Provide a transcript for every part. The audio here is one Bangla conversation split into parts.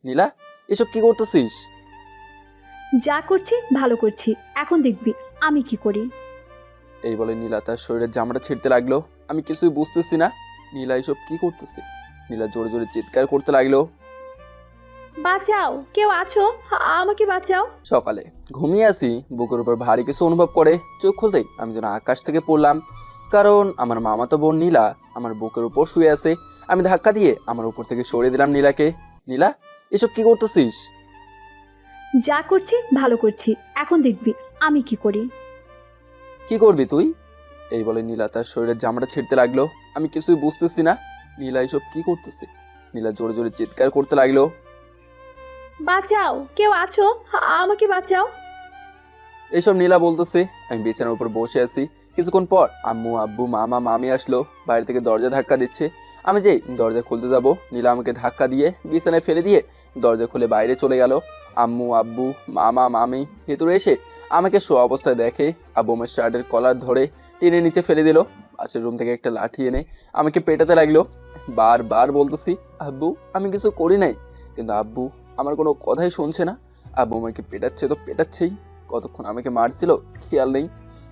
নীলা, এসব কি করতেছিস? যা করছি ভালো করছি, এখন দেখবি আমি কি করি। এই বলে নীলা তার শরীরের জামাটা ছিঁড়তে লাগলো। আমি কিছুই বুঝতেছি না নীলা এসব কি করতেছে। নীলা জোরে জোরে চিৎকার করতে লাগলো। বাঁচাও, কেউ আছো? আমাকে বাঁচাও। সকালে ঘুমিয়ে আসি, বুকের উপর ভারী কিছু অনুভব করে চোখ খুলতেই আমি যেন আকাশ থেকে পড়লাম। কারণ আমার মামাতো বোন নীলা আমার বুকের উপর শুয়ে আছে। আমি ধাক্কা দিয়ে আমার উপর থেকে সরিয়ে দিলাম নীলাকে। নীলা, এসব কি করতেছিস? যা করছি ভালো করছি, এখন দেখবি আমি কি করি। কি করবি তুই? এই বলে নীলা তার শরীরের জামাটা ছিঁড়তে লাগলো। আমি কিছুই বুঝতেছি না নীলা এসব কি করতেছে। নীলা জোরে জোরে চিৎকার করতে লাগলো। বাঁচাও, কেউ আছো? আমাকে বাঁচাও। এইসব নীলা বলতেছে। আমি বিছানার উপর বসে আছি। কিছুক্ষণ পর আম্মু, আব্বু, মামা, মামি আসলো। বাইরে থেকে দরজা ধাক্কা দিচ্ছে। আমি যেই দরজা খুলতে যাব, নীলা আমাকে ধাক্কা দিয়ে বিছানায় ফেলে দিয়ে দরজা খুলে বাইরে চলে গেল। আম্মু, আব্বু, মামা, মামি ভেতরে এসে আমাকে শোয়া অবস্থায় দেখে। আব্বু আমার শার্টের কলার ধরে টেনে নিচে ফেলে দিল। পাশের রুম থেকে একটা লাঠি এনে আমাকে পেটাতে লাগলো। বারবার বলতেছি, আব্বু আমি কিছু করি নাই, কিন্তু আব্বু আমার কোনো কথাই শুনছে না। আব্বু আমাকে পেটাচ্ছে তো পেটাচ্ছেই। কতক্ষণ আমাকে মারছিল খেয়াল নেই।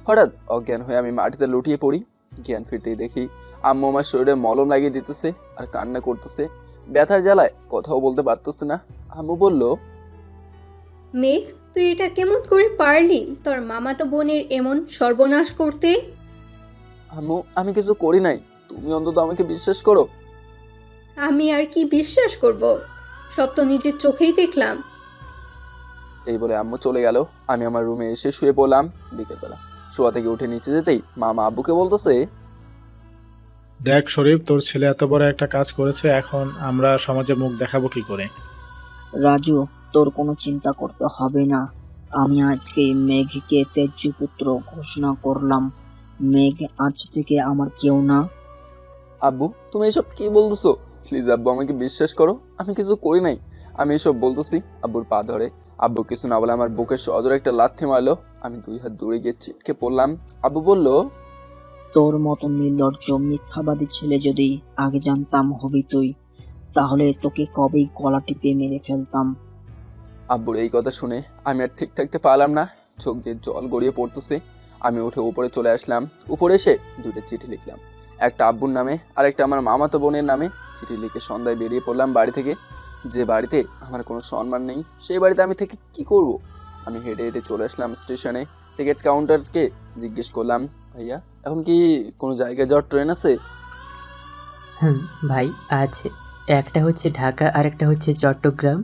হঠাৎ অজ্ঞান হয়ে আমি মাটিতে লুটিয়ে পড়ি। জ্ঞান ফিরতেই দেখি আম্মু আমার শরীরে মলম লাগিয়ে দিতেছে আর কান্না করতেছে। ব্যথার জ্বালায় কথাও বলতে পারতেছে না। আম্মু বলল, মেঘ, তুই এটা কেমন করে পারলি তোর মামাতো বোনের এমন সর্বনাশ করতে? আম্মু আমি কিছু করি নাই, তুমি অন্তত আমাকে বিশ্বাস করো। আমি আর কি বিশ্বাস করব? সব তো নিজের চোখেই দেখলাম। এই বলে আম্মু চলে গেল। আমি আমার রুমে এসে শুয়ে পড়লাম। বিকেলবেলা শোয়া থেকে উঠে নিচে যেতেই মামা আব্বুকে বলতেছে, দেখ শরীফ, তোর ছেলে এত বড় একটা কাজ করেছে, এখন আমরা সমাজে মুখ দেখাবো কি করে? রাজু, তোর কোনো চিন্তা করতে হবে না। আমি আজকে মেঘকে তেজ্য পুত্র ঘোষণা করলাম। মেঘ আজ থেকে আমার কেউ না। আব্বু তুমি এসব কি বলতেছো? প্লিজ আব্বু আমাকে বিশ্বাস করো, আমি কিছু করি নাই। আমি এসব বলতেছি। আব্বুর পা ধরে আব্বু কিছু না বলে আমার বুকে সজোরে একটা লাথি মারলো। আমি 2 হাত দূরে গিয়ে ছিটকে পড়লাম। আব্বু বলল, তোর মতো নির্লজ্জ মিথ্যাবাদী ছেলে যদি আগে জানতাম হবি তুই, তাহলে তোকে কবেই গলা টিপে মেরে ফেলতাম। আব্বুর এই কথা শুনে আমি আর ঠিক থাকতে পারলাম না। চোখ দিয়ে জল গড়িয়ে পড়তেছে। আমি উঠে উপরে চলে আসলাম। উপরে এসে 2টা চিঠি লিখলাম, একটা আব্বুর নামে আর একটা আমার মামাতো বোনের নামে। চিঠি লিখে সন্ধ্যায় বেরিয়ে পড়লাম বাড়ি থেকে। যে বাড়িতে আমার কোনো সম্মান নেই, সেই বাড়িতে আমি থেকে কি করব? আমি হেঁটে হেঁটে চলে আসলাম স্টেশনে। টিকিট কাউন্টারকে জিজ্ঞেস করলাম, ভাইয়া এখন কি কোনো জায়গায় যাওয়ার ট্রেন আছে? হুম, ভাই আছে। একটা হচ্ছে ঢাকা আর একটা হচ্ছে চট্টগ্রাম।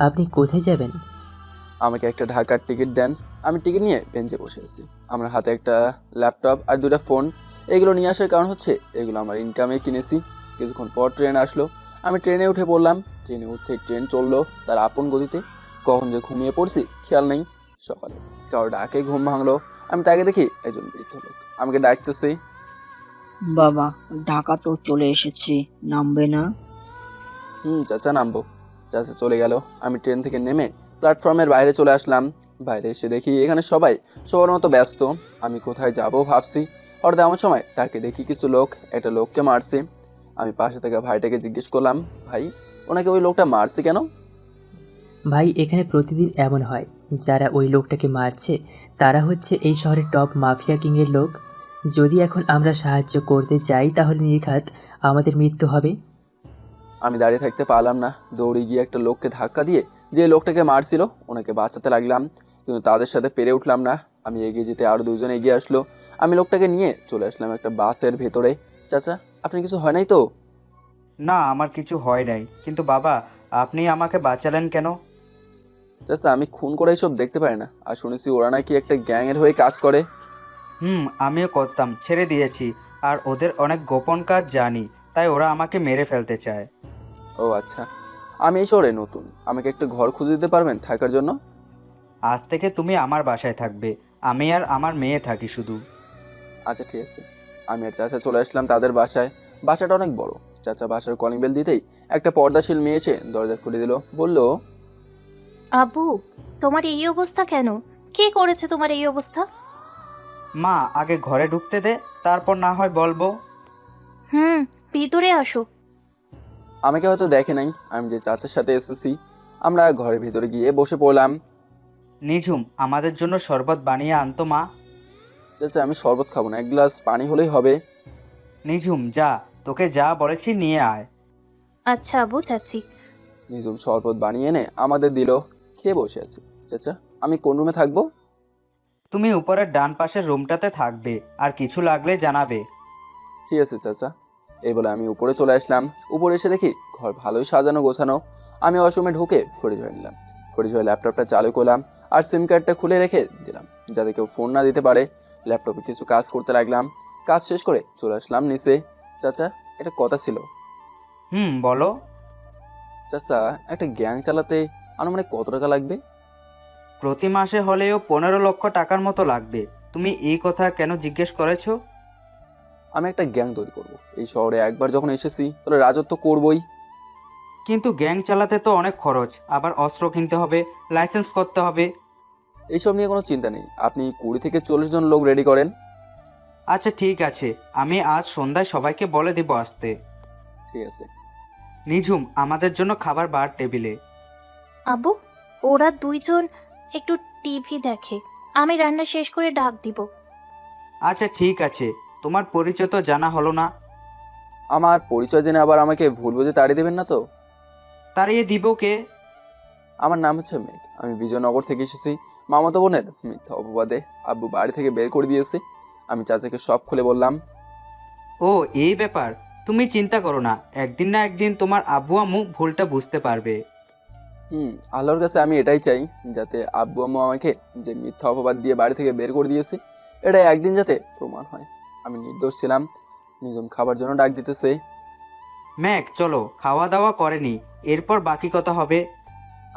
আপনি কোথায় যাবেন? আমাকে একটা ঢাকার টিকিট দেন। আমি টিকিট নিয়ে বেঞ্চে বসে আছি। আমার হাতে একটা ল্যাপটপ আর 2টা ফোন। এগুলো নিয়ে আসার কারণ হচ্ছে এগুলো আমার ইনকামে কিনেছি। কিছুক্ষণ পর ট্রেন আসলো। আমি ট্রেনে উঠে পড়লাম। ট্রেনে উঠে ট্রেন চললো তার আপন গতিতে। কখন যে ঘুমিয়ে পড়ছি খেয়াল নেই। সকালে কারো ডাকে ঘুম ভাঙলো। আমি তাকে দেখি একজন বৃদ্ধ লোক আমাকে ডাকতেছে। বাবা, ঢাকা তো চলে এসেছি, নামবে না? চাচা নামবো। চাচা চলে গেল। আমি ট্রেন থেকে নেমে প্ল্যাটফর্মের বাইরে চলে আসলাম। বাইরে এসে দেখি এখানে সবাই সবার মতো ব্যস্ত। আমি কোথায় যাব ভাবছি। হঠাৎ এমন সময় তাকে দেখি কিছু লোক একটা লোককে মারছে। আমি পাশে থাকা ভাইটাকে জিজ্ঞেস করলাম, ভাই ওনাকে ওই লোকটা মারছে কেন? ভাই এখানে প্রতিদিন এমন হয়, যারা ওই লোকটাকে মারছে তারা হচ্ছে এই শহরের টপ মাফিয়া কিংয়ের লোক। যদি এখন আমরা সাহায্য করতে যাই তাহলে নির্ঘাত আমাদের মৃত্যু হবে। আমি দাঁড়িয়ে থাকতে পারলাম না। দৌড়ে গিয়ে একটা লোককে ধাক্কা দিয়ে যে লোকটাকে মারছিল ওনাকে বাঁচাতে লাগলাম, কিন্তু তাদের সাথে পেরে উঠলাম না। আমি এগিয়ে যেতে আরও 2জন এগিয়ে আসলো। আমি লোকটাকে নিয়ে চলে আসলাম একটা বাসের ভেতরে। চাচা আপনি কিছু হয় নাই তো? না, আমার কিছু হয় নাই, কিন্তু বাবা, আপনি আমাকে বাঁচালেন কেন? চাচা আমি খুন করে এসব দেখতে পাই না, আর শুনেছি ওরা নাকি একটা গ্যাংয়ের হয়ে কাজ করে। আমিও করতাম, ছেড়ে দিয়েছি। আর ওদের অনেক গোপন কাজ জানি, তাই ওরা আমাকে মেরে ফেলতে চায়। ও আচ্ছা, আমি এই শহরে নতুন, আমাকে একটা ঘর খুঁজে দিতে পারবেন থাকার জন্য? আজ থেকে তুমি আমার বাসায় থাকবে, আমি আর আমার মেয়ে থাকি শুধু। আচ্ছা ঠিক আছে। আমি আর চাচা চলে আসলাম তাদের বাসায়। বাসাটা অনেক বড়। চাচা বাসার কলিং বেল দিতেই একটা পর্দাশীল মেয়ে এসে দরজা খুলে দিল। বলল, আব্বু, তোমার এই অবস্থা কেন? কে করেছে তোমার এই অবস্থা? মা, আগে ঘরে ঢুকতে দে, তারপর না হয় বলবো। হুম, ভিতরে আসো। আমাকে হয়তো দেখে নাই আমি যে চাচার সাথে এসেছি। আমরা ঘরের ভিতরে গিয়ে বসে পড়লাম। নিঝুম, আমাদের জন্য শরবত বানিয়ে আনতো মা। চাচা আমি শরবত খাবো না, 1 গ্লাস পানি হলেই হবে। নিঝুম যা, তোকে যা বলেছি নিয়ে আয়। আচ্ছা আব্বু, যাচ্ছি। নিজুম শরবত বানিয়ে এনে আমাদের দিল। খেয়ে বসে আছি। চাচা আমি কোন রুমে থাকবো? তুমি উপরের ডান পাশের রুমটাতে থাকবে, আর কিছু লাগলে জানাবে। ঠিক আছে চাচা। এই বলে আমি উপরে চলে আসলাম। উপরে এসে দেখি ঘর ভালোই সাজানো গোছানো। আমি ওয়াশরুমে ঢুকে ফ্রিজ হয়ে নিলাম। ফ্রিজ হয়ে ল্যাপটপটা চালু করলাম আর সিম কার্ডটা খুলে রেখে দিলাম যাতে কেউ ফোন না দিতে পারে। ল্যাপটপে কিছু কাজ করতে লাগলাম। কাজ শেষ করে চলে আসলাম নিচে। চাচা একটা কথা ছিল। বলো। চাচা একটা গ্যাং চালাতে আনুমানিক কত টাকা লাগবে? প্রতি মাসে হলেও 15 লক্ষ টাকার মতো লাগবে। তুমি এই কথা কেন জিজ্ঞেস করেছো? আমি একটা গ্যাং তৈরি করব। এই শহরে একবার যখন এসেছি তাহলে রাজত্ব করবই। কিন্তু গ্যাং চালাতে তো অনেক খরচ, আবার অস্ত্র কিনতে হবে, লাইসেন্স করতে হবে। এইসব নিয়ে কোনো চিন্তা নেই, আপনি 20 থেকে 40 জন লোক রেডি করেন। আচ্ছা ঠিক আছে, আমি আজ সন্ধ্যায় সবাইকে বলে দেব আসতে। ঠিক আছে। নিঝুম, আমাদের জন্য খাবার বার টেবিলে। আব্বু, ওরা দুইজন একটু টিভি দেখে, আমি রান্না শেষ করে ডাক দিব। আচ্ছা ঠিক আছে, তোমার পরিচয় তো জানা হলো না। আমার পরিচয় জেনে আবার আমাকে ভুল বুঝে তাড়িয়ে দেবেন না তো? তাড়িয়ে দিব কে? আমার নাম হচ্ছে মেঘ। আমি বিজয়নগর থেকে এসেছি। মামাতো বোনের মিথ্যা অপবাদে আব্বু বাড়ি থেকে বের করে দিয়েছে। আমি চাচাকে সব খুলে বললাম। ও এই ব্যাপার, তুমি চিন্তা করো না, একদিন না একদিন তোমার আব্বু আম্মু ভুলটা বুঝতে পারবে। আল্লাহর কাছে আমি এটাই চাই, যাতে আব্বু আম্মু আমাকে যে মিথ্যা অপবাদ দিয়ে বাড়ি থেকে বের করে দিয়েছে এটা একদিন যাতে প্রমাণ হয় আমি নির্দোষ ছিলাম। নিজম খাবার জন্য ডাক দিতেছে। ম্যাক চলো, খাওয়া দাওয়া করেনি, এরপর বাকি কথা হবে।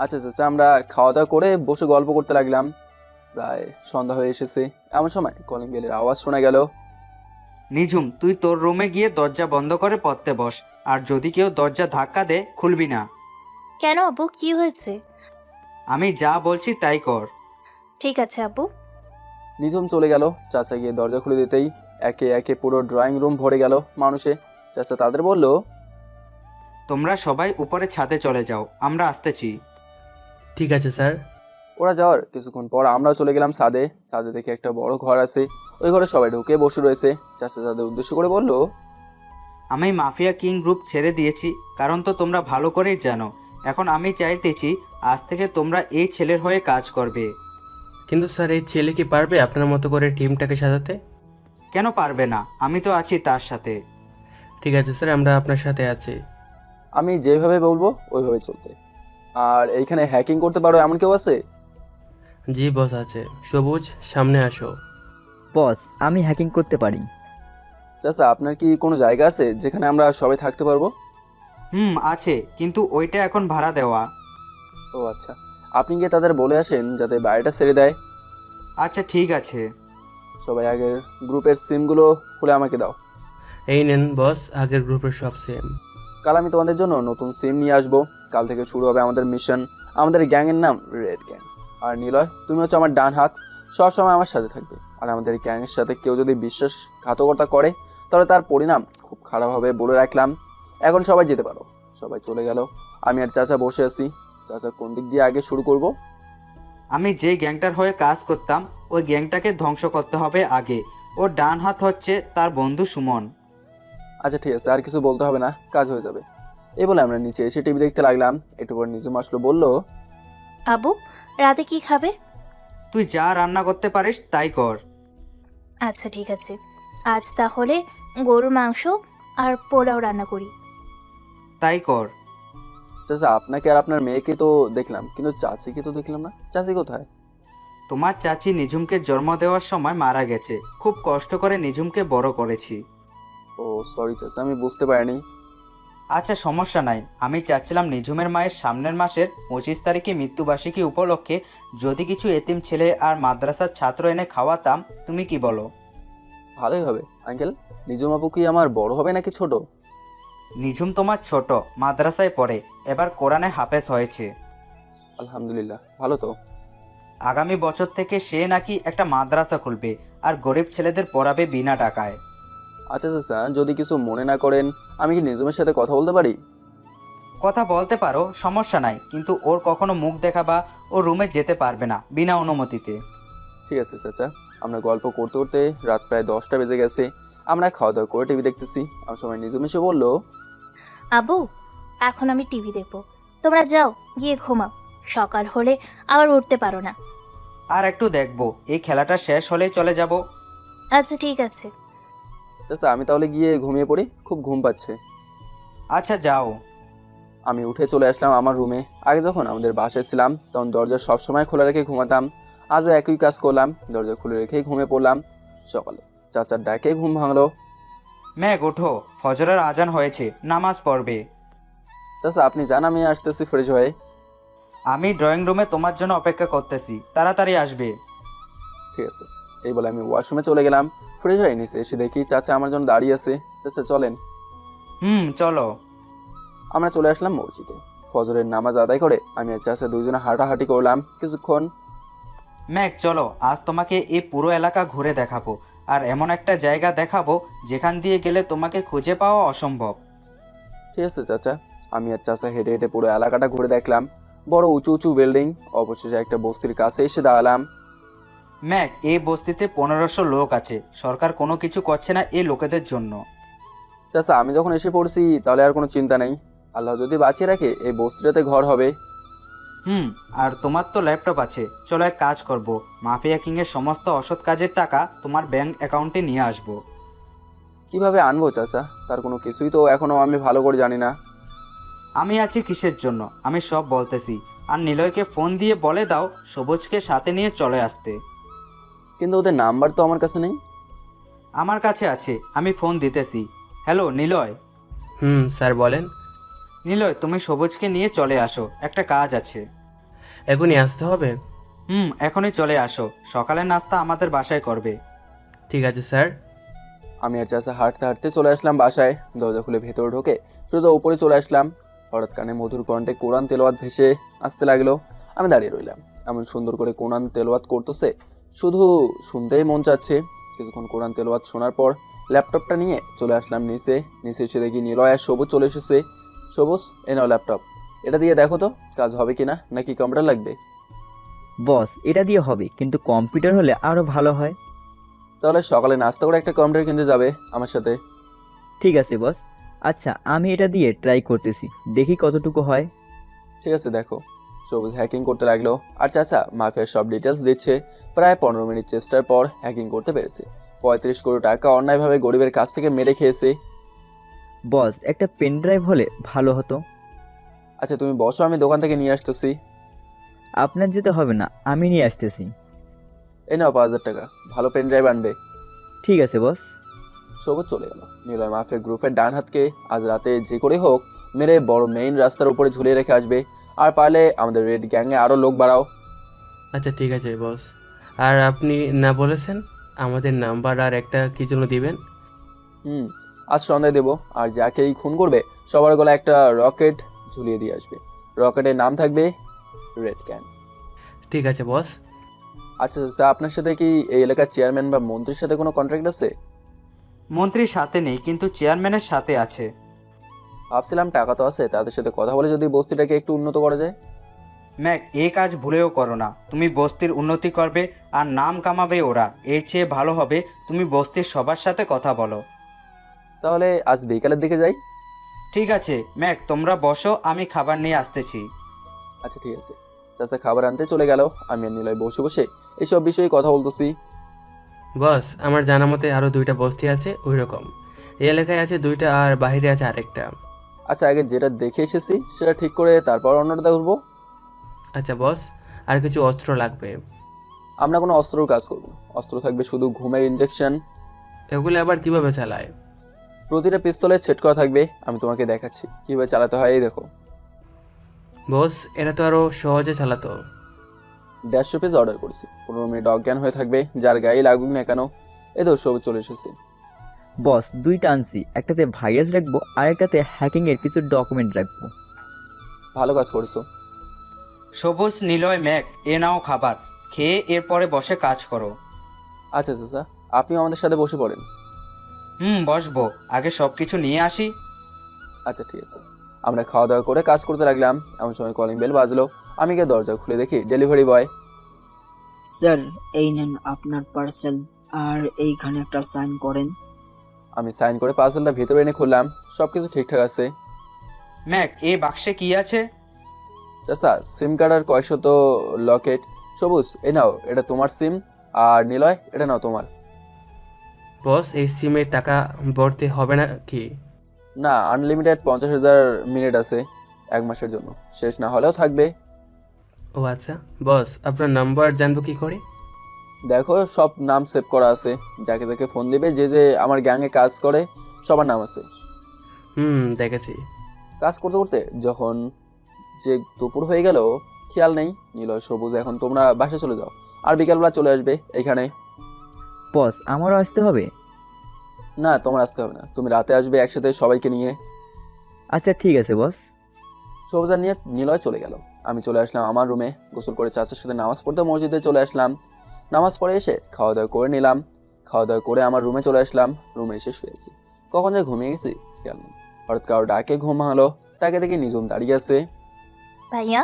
আচ্ছা চাচা আমরা খাওয়া দাওয়া করে বসে গল্প করতে লাগলাম। প্রায় সন্ধ্যা হয়ে এসেছে। এমন সময় কলিং বেলের আওয়াজ শোনা গেল। নিঝুম, তুই তোর রুমে গিয়ে দরজা বন্ধ করে পড়তে বস, আর যদি কেউ দরজা ধাক্কা দে খুলবি না। কেন আব্বু, কি হয়েছে? আমি যা বলছি তাই কর। ঠিক আছে আব্বু। নিজম চলে গেল। চাচা গিয়ে দরজা খুলে দিতেই একে একে পুরো ড্রয়িং রুম ভরে গেল মানুষে। চাচা তাদের বলল, তোমরা সবাই উপরে ছাদে চলে যাও, আমরা আসতেছি। ঠিক আছে স্যার। ওরা যাওয়ার কিছুক্ষণ পর আমরাও চলে গেলাম ছাদে। ছাদে দেখে একটা বড় ঘর আছে। ওই ঘরে সবাই ঢুকে বসে রয়েছে। চাচা তাদের উদ্দেশ্য করে বলল, আমি মাফিয়া কিং গ্রুপ ছেড়ে দিয়েছি, কারণ তো তোমরা ভালো করেই জানো। এখন আমি চাইতেছি আজ থেকে তোমরা এই ছেলের হয়ে কাজ করবে। কিন্তু স্যার এই ছেলে কি পারবে আপনার মতো করে টিমটাকে সাজাতে? কেন পারবে না, আমি তো আছি তার সাথে। ঠিক আছে স্যার, আমরা আপনার সাথে আছি। আমি যেভাবে বলবো ওইভাবে চলতে। আর এইখানে হ্যাকিং করতে পারো এমন কেউ আছে? জি বস আছে। সবুজ সামনে আসো। বস, আমি হ্যাকিং করতে পারি। চাচা আপনার কি কোনো জায়গা আছে যেখানে আমরা সবাই থাকতে পারবো? আছে, কিন্তু ওইটা এখন ভাড়া দেওয়া। ও আচ্ছা, আপনি গিয়ে তাদের বলে আসেন যাতে বাড়িটা ছেড়ে দেয়। আচ্ছা ঠিক আছে। সবাই আগের গ্রুপের সিমগুলো খুলে আমাকে দাও। এই নেন বস, আগের গ্রুপের সব সেম। কাল আমি তোমাদের জন্য নতুন সিম নিয়ে আসবো। কাল থেকে শুরু হবে আমাদের মিশন। আমাদের গ্যাংয়ের নাম রেড গ্যাং। আর নিলয়, তুমি হচ্ছে আমার ডান হাত, সবসময় আমার সাথে থাকবে। আর আমাদের গ্যাংয়ের সাথে কেউ যদি বিশ্বাসঘাতকতা করে তাহলে তার পরিণাম খুব খারাপ হবে বলে রাখলাম। এখন সবাই যেতে পারো। সবাই চলে গেল। আমি আর চাচা বসে আছি। চাচা কোন দিক দিয়ে আগে শুরু করব? আমি যে গ্যাংটার হয়ে কাজ করতাম ওই গ্যাংটাকে ধ্বংস করতে হবে আগে। ওর ডান হাত হচ্ছে তার বন্ধু সুমন। আচ্ছা ঠিক আছে, আর কিছু বলতে হবে না, কাজ হয়ে যাবে। এই বলে আমরা নিচে এসে টিভি দেখতে লাগলাম। একটু পর নিজম আসলো, বলল, আব্বু, রাতে কি খাবে? তুই যা রান্না করতে পারিস তাই কর। আচ্ছা ঠিক আছে, আজ তাহলে গরুর মাংস আর পোলাও রান্না করি। তাই কর। চাচা আপনাকে আর আপনার মেয়েকে তো দেখলাম, কিন্তু চাচিকে তো দেখলাম না। চাচি কোথায়? তোমার চাচি নিঝুমকে জন্ম দেওয়ার সময় মারা গেছে। খুব কষ্ট করে নিঝুমকে বড় করেছি। ও সরি চাচা, আমি বুঝতে পারিনি। আচ্ছা সমস্যা নাই, আমি চাচ্ছিলাম নিঝুমের মায়ের সামনের মাসের 25 তারিখে মৃত্যুবার্ষিকী উপলক্ষে যদি কিছু এতিম ছেলে আর মাদ্রাসার ছাত্র এনে খাওয়াতাম। তুমি কি বলো? ভালোই হবে আঙ্কেল। নিজম আপু কি আমার বড় হবে নাকি ছোট? নিঝুম তোমার ছোট, মাদ্রাসায় পড়ে, এবার কোরআনে হাফেজ হয়েছে। আলহামদুলিল্লাহ, ভালো তো। আগামী বছর থেকে সে নাকি একটা মাদ্রাসা খুলবে আর গরিব ছেলেদের পড়াবে বিনা টাকায়। আচ্ছা চাচা, যদি কিছু মনে না করেন আমি কি নিজমের সাথে কথা বলতে পারি? কথা বলতে পারো, সমস্যা নাই, কিন্তু ওর কখনো মুখ দেখা বা ওর রুমে যেতে পারবে না বিনা অনুমতিতে। ঠিক আছে চাচা। আমরা গল্প করতে করতে রাত প্রায় 10টা বেজে গেছে। আমরা খাওয়া দাওয়া করে টিভি দেখতেছি। আমার সময় নিজম এসে বললো, আব্বু, এখন আমি টিভি দেখবো, তোমরা যাও গিয়ে ঘুমাও, সকাল হলে আবার উঠতে পারো না। আর একটু দেখবো, এই খেলাটা শেষ হলেই চলে যাব। আচ্ছা ঠিক আছে। চাচা আমি তাহলে গিয়ে ঘুমিয়ে পড়ি, খুব ঘুম পাচ্ছে। আচ্ছা যাও। আমি উঠে চলে আসলাম আমার রুমে। আগে যখন আমাদের বাসায় ছিলাম তখন দরজা সবসময় খোলা রেখে ঘুমাতাম। আজও একই কাজ করলাম, দরজা খুলে রেখেই ঘুমিয়ে পড়লাম। সকালে চাচার ডাকে ঘুম ভাঙলো। মেঘ ওঠো, ফজরের আজান হয়েছে, নামাজ পড়বে। চাচা আপনি জান আমি আসতেছি ফ্রেশ হয়ে। আমি ড্রয়িং রুমে তোমার জন্য অপেক্ষা করতেছি, তাড়াতাড়ি আসবে। ঠিক আছে। এই বলে আমি ওয়াশরুমে চলে গেলাম। ফ্রেশ হয়ে নিচে এসে দেখি চাচা আমার জন্য দাঁড়িয়ে আছে। চাচা চলেন। চলো। আমরা চলে আসলাম মসজিদে। ফজরের নামাজ আদায় করে আমি আর চাচা দুইজনে হাঁটাহাঁটি করলাম কিছুক্ষণ। মেঘ চলো, আজ তোমাকে এই পুরো এলাকা ঘুরে দেখাবো, আর এমন একটা জায়গা দেখাবো যেখান দিয়ে গেলে তোমাকে খুঁজে পাওয়া অসম্ভব। ঠিক আছে চাচা। আমি আর চাচা হেঁটে হেঁটে পুরো এলাকাটা ঘুরে দেখলাম। বড় উঁচু উঁচু বিল্ডিং। অবশেষে একটা বস্তির কাছে এসে দাঁড়ালাম। ম্যাক, এই বস্তিতে 1500 লোক আছে, সরকার কোনো কিছু করছে না এই লোকেদের জন্য। চাচা আমি যখন এসে পড়ছি তাহলে আর কোনো চিন্তা নেই। আল্লাহ যদি বাঁচিয়ে রাখে এই বস্তিটাতে ঘর হবে। আর তোমার তো ল্যাপটপ আছে, চলো এক কাজ করব, মাফিয়া কিংয়ের সমস্ত অসৎ কাজের টাকা তোমার ব্যাংক অ্যাকাউন্টে নিয়ে আসবো। কিভাবে আনবো চাচা? তার কোনো কিছুই তো এখনো আমি ভালো করে জানি না। আমি আছি কিসের জন্য, আমি সব বলতেছি। আর নিলয়কে ফোন দিয়ে বলে দাও সবুজকে সাথে নিয়ে চলে আসতে। কিন্তু ওদের নাম্বার তো আমার কাছে নেই। আমার কাছে আছে, আমি ফোন দিতেছি। হ্যালো নিলয়। স্যার বলেন। নিলয়, তুমি সবুজকে নিয়ে চলে আসো, একটা কাজ আছে। এখনই আসতে হবে? এখনই চলে আসো, সকালের নাস্তা আমাদের বাসায় করবে। ঠিক আছে স্যার। আমি আর চাচা হাঁটতে হাঁটতে চলে আসলাম বাসায়। দরজা খুলে ভেতরে ঢোকে সোজা উপরে চলে আসলাম। হঠাৎ কানে মধুর কণ্ঠে কোরআন তেলাওয়াত ভেসে আসতে লাগলো। আমি দাঁড়িয়ে রইলাম। এমন সুন্দর করে কোরআন তেলাওয়াত করতেছে, শুধু শুনতেই মন চাচ্ছে। কিছুক্ষণ কোরআন তেলাওয়াত শোনার পর ল্যাপটপটা নিয়ে চলে আসলাম নিচে এসে দেখি নিলয় আর সবুজ চলে এসেছে। সবুজ, এ নাও ল্যাপটপ, এটা দিয়ে দেখো তো কাজ হবে কিনা, নাকি কম্পিউটার লাগবে? বস, এটা দিয়ে হবে, কিন্তু কম্পিউটার হলে আরো ভালো হয়। তাহলে সকালে নাস্তা করে একটা কম্পিউটার কিনতে যাবে আমার সাথে। ঠিক আছে বস। আচ্ছা, আমি এটা দিয়ে ট্রাই করতেছি, দেখি কতটুকু হয়। ঠিক আছে দেখো। সবুজ হ্যাকিং করতে লাগলো আর চাচা মাফিয়ার সব ডিটেলস দিচ্ছে। প্রায় 15 মিনিট চেষ্টার পর হ্যাকিং করতে পেরেছে। 35 কোটি টাকা অন্যায়ভাবে গরিবের কাছ থেকে মেরে খেয়েছে। বস, একটা পেন ড্রাইভ হলে ভালো হতো। আচ্ছা তুমি বসো, আমি দোকান থেকে নিয়ে আসতেছি। আপনার যেতে হবে না, আমি নিয়ে আসতেছি। এই নাও 5000 টাকা, ভালো পেন ড্রাইভ আনবে। ঠিক আছে বস। সবুজ চলে গেল। নিলয় মাফিয়া গ্রুপের ডান হাতকে আজ রাতে যে করে হোক মেরে বড় মেইন রাস্তার উপরে ঝুলিয়ে রেখে আসবে। আর পারলে আমাদের রেড গ্যাংয়ে আরও লোক বাড়াও। আচ্ছা ঠিক আছে বস। আর আপনি না বলেছেন আমাদের নাম্বার আর একটা কি জন্য দিবেন? আজ সন্ধ্যায় দেবো। আর যাকেই খুন করবে সবার গলায় একটা রকেট ঝুলিয়ে দিয়ে আসবে। রকেটের নাম থাকবে রেড গ্যাং। ঠিক আছে বস। আচ্ছা আচ্ছা, আপনার সাথে কি এই এলাকার চেয়ারম্যান বা মন্ত্রীর সাথে কোনো কন্ট্রাক্ট আছে? মন্ত্রীর সাথে নেই, কিন্তু চেয়ারম্যানের সাথে আছে। ভাবছিলাম টাকা তো আছে, তাদের সাথে কথা বলে যদি বস্তিটাকে একটু উন্নত করা যায়। ম্যাক, এই কাজ ভুলেও করো না। তুমি বস্তির উন্নতি করবে আর নাম কামাবে ওরা। এর চেয়ে ভালো হবে তুমি বস্তির সবার সাথে কথা বলো। তাহলে আজ বিকালের দিকে যাই। ঠিক আছে ম্যাক, তোমরা বসো, আমি খাবার নিয়ে আসতেছি। আচ্ছা ঠিক আছে। চাচা খাবার আনতে চলে গেল। আমি আর নিলয় বসে বসে এইসব বিষয়ে কথা বলতেছি। বস, আমার জানা মতে আরও 2টা বস্তি আছে ওই রকম। এই এলাকায় আছে 2টা আর বাইরে আছে আরেকটা। আচ্ছা আগে যেটা দেখে এসেছি সেটা ঠিক করে তারপর অন্যটা ঘুরবো। আচ্ছা বস, আর কিছু অস্ত্র লাগবে। আমরা কোনো অস্ত্রর কাজ করবো না। অস্ত্র থাকবে শুধু ঘুমের ইনজেকশন। এগুলো আবার কিভাবে চালায়? প্রতিটা পিস্তলে সেট করা থাকবে। আমি তোমাকে দেখাচ্ছি কিভাবে চালাতে হয়। এই দেখো বস, এটা তো আরও সহজে চালাতো। 150 পিস অর্ডার করেছি। 15 মিনিট অজ্ঞান হয়ে থাকবে, যার গায়ে লাগুক না কেন। এই তো সবুজ চলে এসেছে। বস, 2টা আনছি, একটাতে ভাইরাস রাখবো আর একটাতে হ্যাকিং এর কিছু ডকুমেন্ট রাখবো। ভালো কাজ করেছো। সবুজ, নিলয়, ম্যাক, এ নাও খাবার, খেয়ে এরপরে বসে কাজ করো। আচ্ছা চাচা, আপনিও আমাদের সাথে বসে পড়েন। বসবো, আগে সব কিছু নিয়ে আসি। আচ্ছা ঠিক আছে। আমরা খাওয়া দাওয়া করে কাজ করতে লাগলাম। এমন সময় কলিং বেল বাজলো। আমি গিয়ে দরজা খুলে দেখি ডেলিভারি বয়। স্যার, এই নেন আপনার পার্সেল, আর এইখানে একটা সাইন করেন। আমি সাইন করে পার্সেলটা ভেতরে এনে খুললাম। সবকিছু ঠিকঠাক আছে। ম্যাক, এই বাক্সে কি আছে? চাচা, সিম কার্ড আর কয়েকশত লকেট। সবুজ, এই নাও, এটা তোমার সিম। আর নিলয়, এটা নাও তোমার। বস, এই সিমের টাকা ভরতে হবে না কি? না, আনলিমিটেড 50,000 মিনিট আছে 1 মাসের জন্য। শেষ না হলেও থাকবে। ও আচ্ছা। বস, আপনার নাম্বার জানবো কি করে? দেখো, সব নাম সেভ করা আছে। যাকে যাকে ফোন দিবে, যে যে আমার গ্যাংয়ে কাজ করে, সবার নাম আছে। দেখেছি। কাজ করতে করতে যখন যে দুপুর হয়ে গেল, খেয়াল নেই। নিলয়, সবুজ, এখন তোমরা বাসে চলে যাও, আর বিকালবেলা চলে আসবে এইখানে। বস, আমারও আসতে হবে? না, তোমার আসতে হবে না, তুমি রাতে আসবে একসাথে সবাইকে নিয়ে। আচ্ছা ঠিক আছে বস। সবুজার নিয়ে নিলয় চলে গেল। আমি চলে আসলাম আমার রুমে। গোসল করে চাচার সাথে নামাজ পড়তে মসজিদে চলে আসলাম। নামাজ পড়ে এসে খাওয়া দাওয়া করে নিলাম। খাওয়া দাওয়া করে আমার রুমে চলে আসলাম। রুমে এসে শুয়েছি। কখন যে ঘুমিয়ে গেছি খেয়াল নেই। হঠাৎ কারো ডাকে ঘুম ভাঙলো। তাকে দেখি নিজুম দাঁড়িয়ে আছে। ভাইয়া,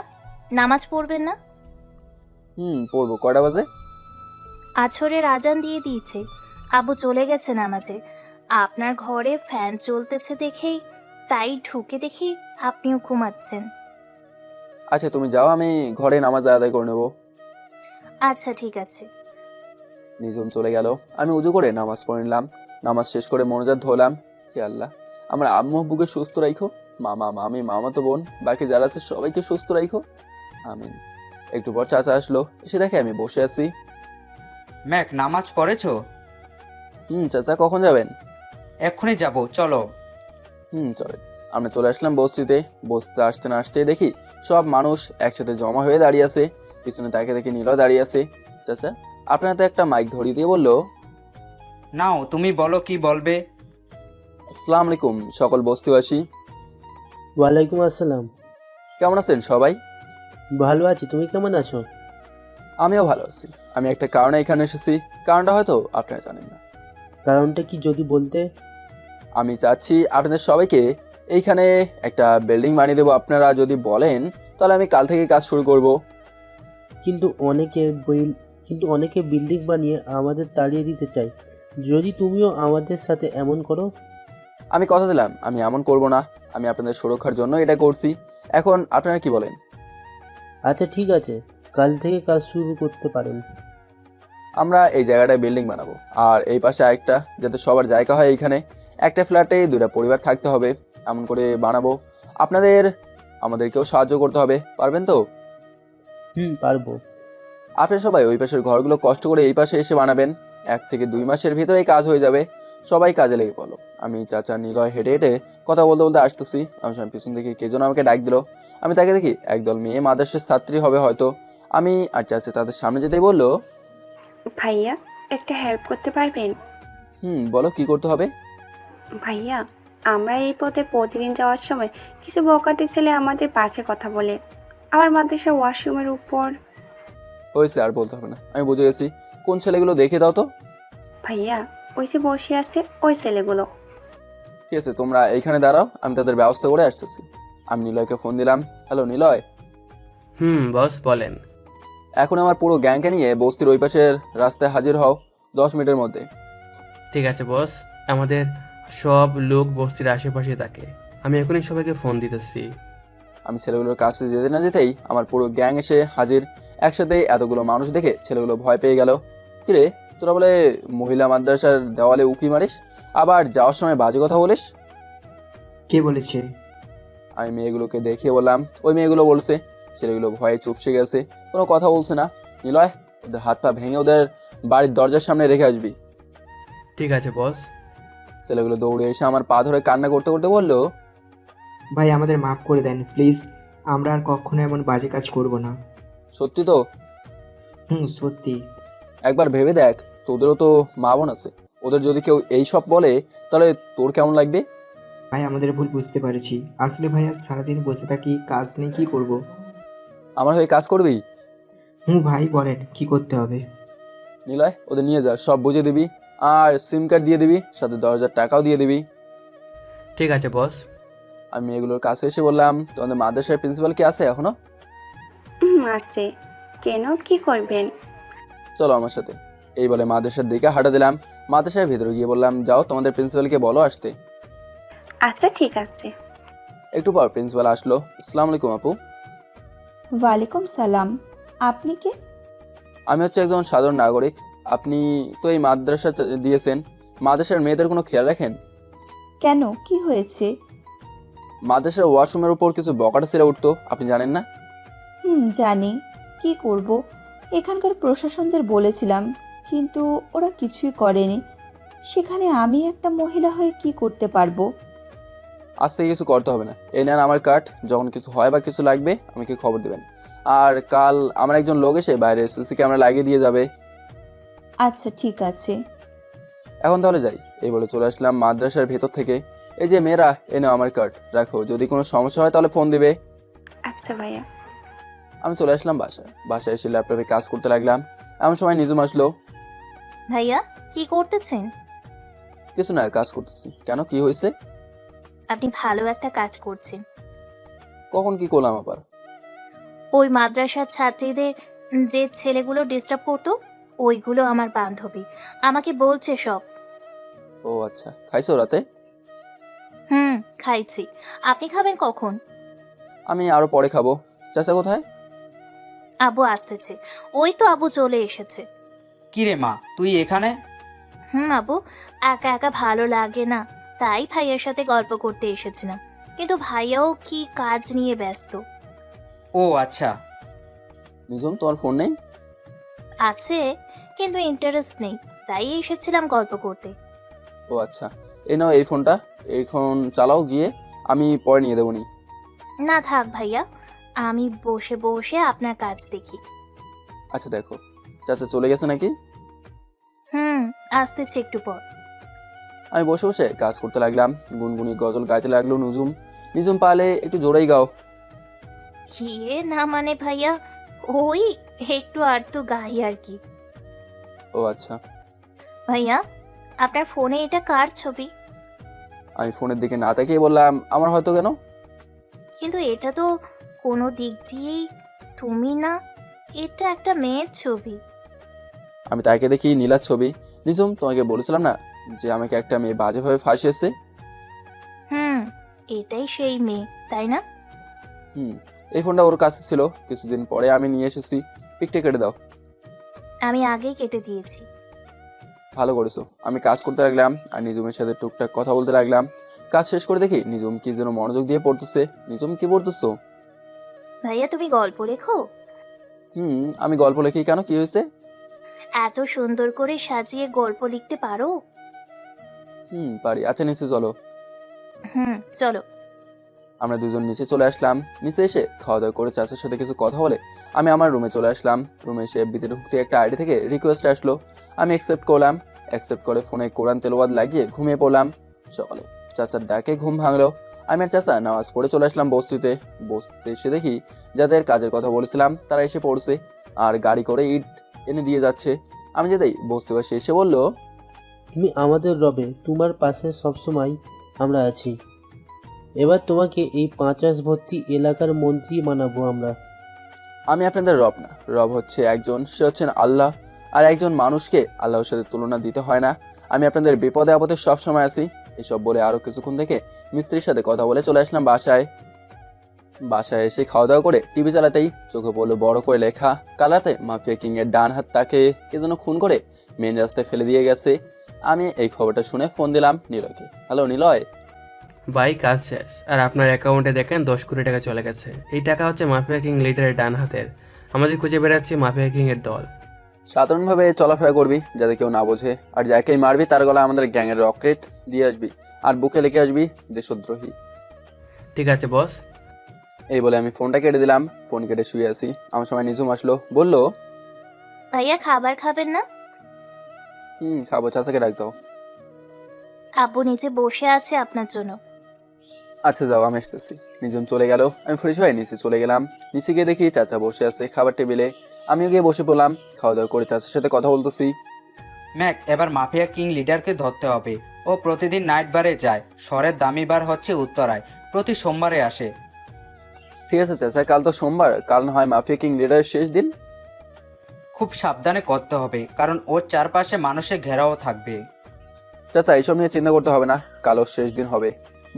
নামাজ পড়বেন না? পড়বো। কয়টা বাজে? আছরের আজান দিয়ে দিয়েছে। আব্বু চলে গেছে নামাজে। আপনার ঘরে ফ্যান চলতেছে দেখেই, তাই ঢুকে দেখি আপনিও ঘুমাচ্ছেন। আচ্ছা, তুমি যাও, আমি ঘরে নামাজ আদায় করে নেবো। আচ্ছা ঠিক আছে। নিজুম চলে গেল। আমি উজু করে নামাজ পড়ে নিলাম। নামাজ শেষ করে মনোজাত ধোলাম। হে আল্লাহ, আমার আম্মু আব্বুকে সুস্থ রাখো। মামা মামি মামাতো বোন বাকি যারা আছে সবাইকে সুস্থ রাখো। আমিন। একটু পর চাচা আসলো। এসে দেখে আমি বসে আছি। ম্যাক, নামাজ পড়েছো? চাচা, কখন যাবেন? এক্ষুনি যাব, চলো। চলে। আমরা চলে আসলাম বস্তিতে। বস্তিতে আসতে না আসতেই দেখি সব মানুষ একসাথে জমা হয়ে দাঁড়িয়ে আছে। পিছনে তাকে দেখে নীলও দাঁড়িয়ে আছে। চাচা, আপনার তো একটা মাইক ধরিয়ে দিয়ে বললো। নাও, তুমি বলো কি বলবে। আসসালামু আলাইকুম সকল বস্তিবাসী। ওয়ালাইকুম আসসালাম। কেমন আছেন সবাই? ভালো আছি, তুমি কেমন আছো? আমিও ভালো আছি। আমি একটা কারণে এখানে এসেছি। কারণটা হয়তো আপনারা জানেন না। কারণটা কি যদি বলতে? আমি চাচ্ছি আপনাদের সবাইকে এইখানে একটা বিল্ডিং বানিয়ে দেবো। আপনারা যদি বলেন তাহলে আমি কাল থেকে কাজ শুরু করব। কিন্তু অনেকে বিল্ডিং বানিয়ে আমাদের তাড়িয়ে দিতে চায়। যদি তুমিও আমাদের সাথে এমন করো? আমি কথা দিলাম আমি এমন করব না। আমি আপনাদের সুরক্ষার জন্য এটা করছি। এখন আপনারা কি বলেন? আচ্ছা ঠিক আছে, কাল থেকে কাজ শুরু করতে পারেন। আমরা এই জায়গাটায় বিল্ডিং বানাবো, আর এই পাশে একটা, যাতে সবার জায়গা হয়। এইখানে একটা ফ্ল্যাটে 2টা পরিবার থাকতে হবে, এমন করে বানাবো। আমাদেরকেও সাহায্য করতে হবে। পারবেন তো? পারবো। আপনারা সবাই ওই পাশের ঘরগুলো কষ্ট করে এই পাশে এসে বানাবেন। 1 থেকে 2 মাসের ভিতরেই কাজ হয়ে যাবে। সবাই কাজে লেগে পড়ো। আমি চাচা নিলয় হেঁটে হেঁটে কথা বলতে বলতে আসতেছি। আমি পিছন থেকে কে যেন আমাকে ডাক দিল। আমি তাকে দেখি একদল মেয়ে মাদ্রাসার ছাত্রী হবে হয়তো। আমি আর চাচা তাদের সামনে যেতেই বললো, ভাইয়া, একটা হেল্প করতে পারবেন? বলো, কি করতে হবে? ভাইয়া, আমরা এই পথে প্রতিদিন যাওয়ার সময় কিছু বকাটে ছেলে আমাদের পাশে কথা বলে। আমার মাদ্রাসা ওয়াশরুমের উপর। হয়েছে, আর বলতে হবে না, আমি বুঝে গেছি। কোন ছেলেগুলো দেখে দাও তো। ভাইয়া, ওই যে বসে আছে ওই ছেলেগুলো। ঠিক আছে, তোমরা এইখানে দাঁড়াও, আমি তাদের ব্যবস্থা করে আসতেছি। আমি নিলয়কে ফোন দিলাম। হ্যালো নিলয়। বস বলেন। এখন আমার পুরো গ্যাংকে নিয়ে বস্তির ওই পাশের রাস্তায় হাজির হও 10 মিনিটের মধ্যে। ঠিক আছে বস, আমাদের সব লোক বস্তির আশেপাশে থাকে। আমি এখনই সবাইকে ফোন দিতেছি। আমি ছেলেগুলোর কাছে যেতে না যেতেই আমার পুরো গ্যাং এসে হাজির। একসাথে এতগুলো মানুষ দেখে ছেলেগুলো ভয় পেয়ে গেল। কিরে, তোরা বলে মহিলা মাদ্রাসার দেওয়ালে উকি মারিস, আবার যাওয়ার সময় বাজে কথা বলিস? কে বলেছে? আমি মেয়েগুলোকে দেখিয়ে বললাম। ওই মেয়েগুলো বলছে। ছেলেগুলো ভয়ে চুপসে গেছে, কোনো কথা বলছে না। নিলয়, ওদের হাত পা ভেঙে ওদের বাড়ির দরজার সামনে রেখে আসবি। ঠিক আছে বস। ছেলেগুলো দৌড়ে এসে আমার পা ধরে কান্না করতে করতে বললো, ভাই আমাদের মাফ করে দেন প্লিজ, আমরা আর কখনো এমন বাজে কাজ করব না। সত্যি তো? সত্যি। একবার ভেবে দেখ, তোদেরও তো মা বোন আছে। ওদের যদি কেউ এই সব বলে তাহলে তোর কেমন লাগবে? ভাই আমাদের ভুল বুঝতে পারছি। আসলে ভাই আজ সারাদিন বসে থাকি, কাজ নেই, কি করব? আমার হয়ে কাজ করবি? ভাই বলেন কি করতে হবে? নিলয়, ওদের নিয়ে যা, সব বুঝে দিবি, আর সিম কার্ড দিয়ে দিবি, সাথে 10,000 টাকাও দিয়ে দিবি। ঠিক আছে বস। আমি এগুলোর কাছে এসে বললাম, তোমাদের মাদ্রাসার প্রিন্সিপাল কি আছে এখনো? আছে। কেন, কি করবেন? চলো আমার সাথে। এই বলে মাদ্রাসার দিকে হাঁটা দিলাম। মাদ্রাসার ভিতরে গিয়ে বললাম, যাও তোমাদের প্রিন্সিপালকে বলো আসতে। আচ্ছা ঠিক আছে। একটু পর প্রিন্সিপাল আসলো। আসসালামু আলাইকুম আপু। ওয়ালাইকুম সালাম। আপনি কে? আমি হচ্ছে একজন সাধারণ নাগরিক। আপনি তো এই মাদ্রাসা দিয়েছেন, মাদ্রাসার মেয়েদের কোনো খেয়াল রাখেন? কেন, কি হয়েছে? মাদ্রাসার ওয়াশরুমের উপর কিছু বকাটা ছেড়ে উঠতো, আপনি জানেন না? জানি। কি করব, এখানকার প্রশাসনদের বলেছিলাম, কিন্তু ওরা কিছুই করেনি। সেখানে আমি একটা মহিলা হয়ে কি করতে পারবো? আজ থেকে কিছু করতে হবে না। এই নেন আমার কার্ড, যখন কিছু হয় বা কিছু লাগবে আমাকে খবর দেবেন। আর কাল আমার একজন লোক এসে বাইরে সিসি ক্যামেরা লাগিয়ে দিয়ে যাবে। আচ্ছা ঠিক আছে। এখন তাহলে যাই। এই বলে চলে আসলাম মাদ্রাসার ভেতর থেকে। এই যে মেয়েরা, এনে আমার কার্ড রাখো, যদি কোনো সমস্যা হয় তাহলে ফোন দিবে। আচ্ছা ভাইয়া। আমি চলে আসলাম বাসায় এসে ল্যাপটপে কাজ করতে লাগলাম। এমন সময় নিজুম আসলো। ভাইয়া কি করতেছেন? কিছু না, কাজ করতেছি। কেন, কি হয়েছে? আপনি ভালো একটা কাজ করছেন। কখন কি করলাম আবার? ওই মাদ্রাসার ছাত্রীদের যে ছেলেগুলো ডিস্টার্ব করতো, ওইগুলো আমার বান্ধবী। আমাকে বলছে সব। ও আচ্ছা, খাইছো রাতে? খাইছি। আপনি খাবেন কখন? আমি আরো পরে খাবো। চাচা কোথায়? আব্বু আসতেছে। ওই তো আব্বু চলে এসেছে। কি রে মা, তুই এখানে? আব্বু, একা একা ভালো লাগে না, তাই ভাইয়ার সাথে গল্প করতে এসেছিলাম। কিন্তু ভাইয়াও কি কাজ নিয়ে ব্যস্ত। ও আচ্ছা। নিজুম, তোমার ফোন নেই? আছে, কিন্তু ইন্টারেস্ট নেই, তাই এসেছিলাম গল্প করতে। ও আচ্ছা, এই নাও এই ফোনটা, এখন চালাও গিয়ে, আমি পরে নিয়ে দেবো নি। না থাক ভাইয়া, আমি বসে বসে আপনার কাজ দেখি। আচ্ছা দেখো, চাচা চলে গেছে নাকি? আসতেছে একটু পর। আমি বসে বসে কাজ করতে লাগলাম। গুনগুনি গজল গাইতে লাগলো নিজুম। নিজুম পালে একটু জোরেই গাও। গিয়ে না মানে ভাইয়া, ওই একটু আর তো গাই আর কি। ও আচ্ছা। ভাইয়া, আপনার ফোনে এটা কার ছবি? আমি ফোনের দিকে না তাকিয়ে বললাম, আমার হয়তো। কেন? কিন্তু এটা তো কোনো দিক দিয়েই তুমি না, এটা একটা মেয়ের ছবি। আমি তাকে দেখি নীলার ছবি। নিজুম, তোমাকে বলেছিলাম না যে আমাকে একটা মেয়ে বাজেভাবে ফাঁসিয়েছে? এটাই সেই মেয়ে, তাই না? এই ফোনটা ওর কাছে ছিল, কিছুদিন পরে আমি নিয়ে এসেছি। পিকটা কেটে দাও। আমি আগেই কেটে দিয়েছি। ভালো করেছো। আমি কাজ করতে লাগলাম আর নিজুমের সাথে টুকটাক কথা বলতে লাগলাম। কাজ শেষ করে দেখি নিজুম কি যেন মনোযোগ দিয়ে পড়তেছে। নিজুম, কি পড়তেছো? ভাইয়া তুমি গল্প লেখো? আমি গল্প লিখি। কেন, কি হয়েছে? এত সুন্দর করে সাজিয়ে গল্প লিখতে পারো? পারি। আচ্ছা নিচে চলো। চলো। আমরা দুজন নিচে চলে আসলাম। নিচে এসে খাওয়া দাওয়া করে চাচার সাথে কিছু কথা বলে আমি আমার রুমে চলে আসলাম। রুমে এসে এফবিতে ঢুকতে একটা আইডি থেকে রিকোয়েস্ট আসলো। আমি অ্যাকসেপ্ট করলাম। অ্যাকসেপ্ট করে ফোনে কোরআন তেলাওয়াত লাগিয়ে ঘুমিয়ে পড়লাম। সকালে চাচার ডাকে ঘুম ভাঙলো। আমি আর চাচা নামাজ পড়ে চলে আসলাম বস্তিতে। বস্তিতে এসে দেখি যাদের কাজের কথা বলেছিলাম তারা এসে পড়ছে আর গাড়ি করে ইট এনে দিয়ে যাচ্ছে। আমি যেতেই বস্তিবাসী এসে বলল, তুমি আমাদের রবে, তোমার পাশে সবসময় আমরা আছি। এবার তোমাকে এই ৫ ভর্তি এলাকার মন্ত্রী বানাবো আমরা। আমি আপনাদের রব না, রব হচ্ছে একজন, সে হচ্ছেন আল্লাহ। আর একজন মানুষকে আল্লাহর সাথে তুলনা দিতে হয় না। আমি আপনাদের বিপদে আপদে সবসময় আছি। এসব বলে আরো কিছুক্ষণ থেকে মিস্ত্রির সাথে কথা বলে চলে আসলাম বাসায় এসে খাওয়া দাওয়া করে টিভি চালাতেই চোখে পড়লো বড় করে লেখা, কাল রাতে মাফিয়া কিং এর ডান হাত তাকে কে যেন খুন করে মেন রাস্তায় ফেলে দিয়ে গেছে। আমি এই খবরটা শুনে ফোন দিলাম নিলয়কে। হ্যালো নিলয়। ভাই কাজ শেষ, আর আপনার অ্যাকাউন্টে দেখেন 10 কোটি টাকা চলে গেছে। এই টাকা হচ্ছে মাফিয়া কিং লিডারের ডান হাতের। আমাদের খুঁজে বেড়াচ্ছে মাফিয়া কিং এর দল। সাধারণভাবে চলাফেরা করবি যাতে কেউ না বোঝে, আর যাকেই মারবি তার গলায় আমাদের গ্যাংয়ের রকেট দিয়ে আসবি আর বুকে লিখে আসবি দেশদ্রোহী। ঠিক আছে বস। এই বলে আমি ফোনটা কেটে দিলাম। ফোন কেটে শুয়ে আছি। আমার সময় নিজুম আসলো, বলল, ভাইয়া খাবার খাবেন না? খাবো, চাচাকে ডাক দাও। আব্বু নিচে বসে আছে আপনার জন্য। আচ্ছা যাও, আমি আসতেছি। নিজুম চলে গেল। আমি ফ্রেশ হয়ে নিচে চলে গেলাম। নিচে গিয়ে দেখি চাচা বসে আছে খাবার টেবিলে। আমিও গিয়ে বসে পড়লাম। খাওয়া দাওয়া করে চাচার সাথে কথা বলতেছি। ম্যাক, এবার মাফিয়া কিং লিডারকে ধরতে হবে। ও প্রতিদিন নাইট বারে যায়। শহরের দামি বার হচ্ছে উত্তরায়। প্রতি সোমবারে আসে। ঠিক আছে চাচা, কাল তো সোমবার, কাল না হয় মাফিয়া কিং লিডারের শেষ দিন। খুব সাবধানে করতে হবে, কারণ ওর চারপাশে মানুষের ঘেরাও থাকবে। চাচা এইসব নিয়ে চিন্তা করতে হবে না, কাল ওর শেষ দিন হবে।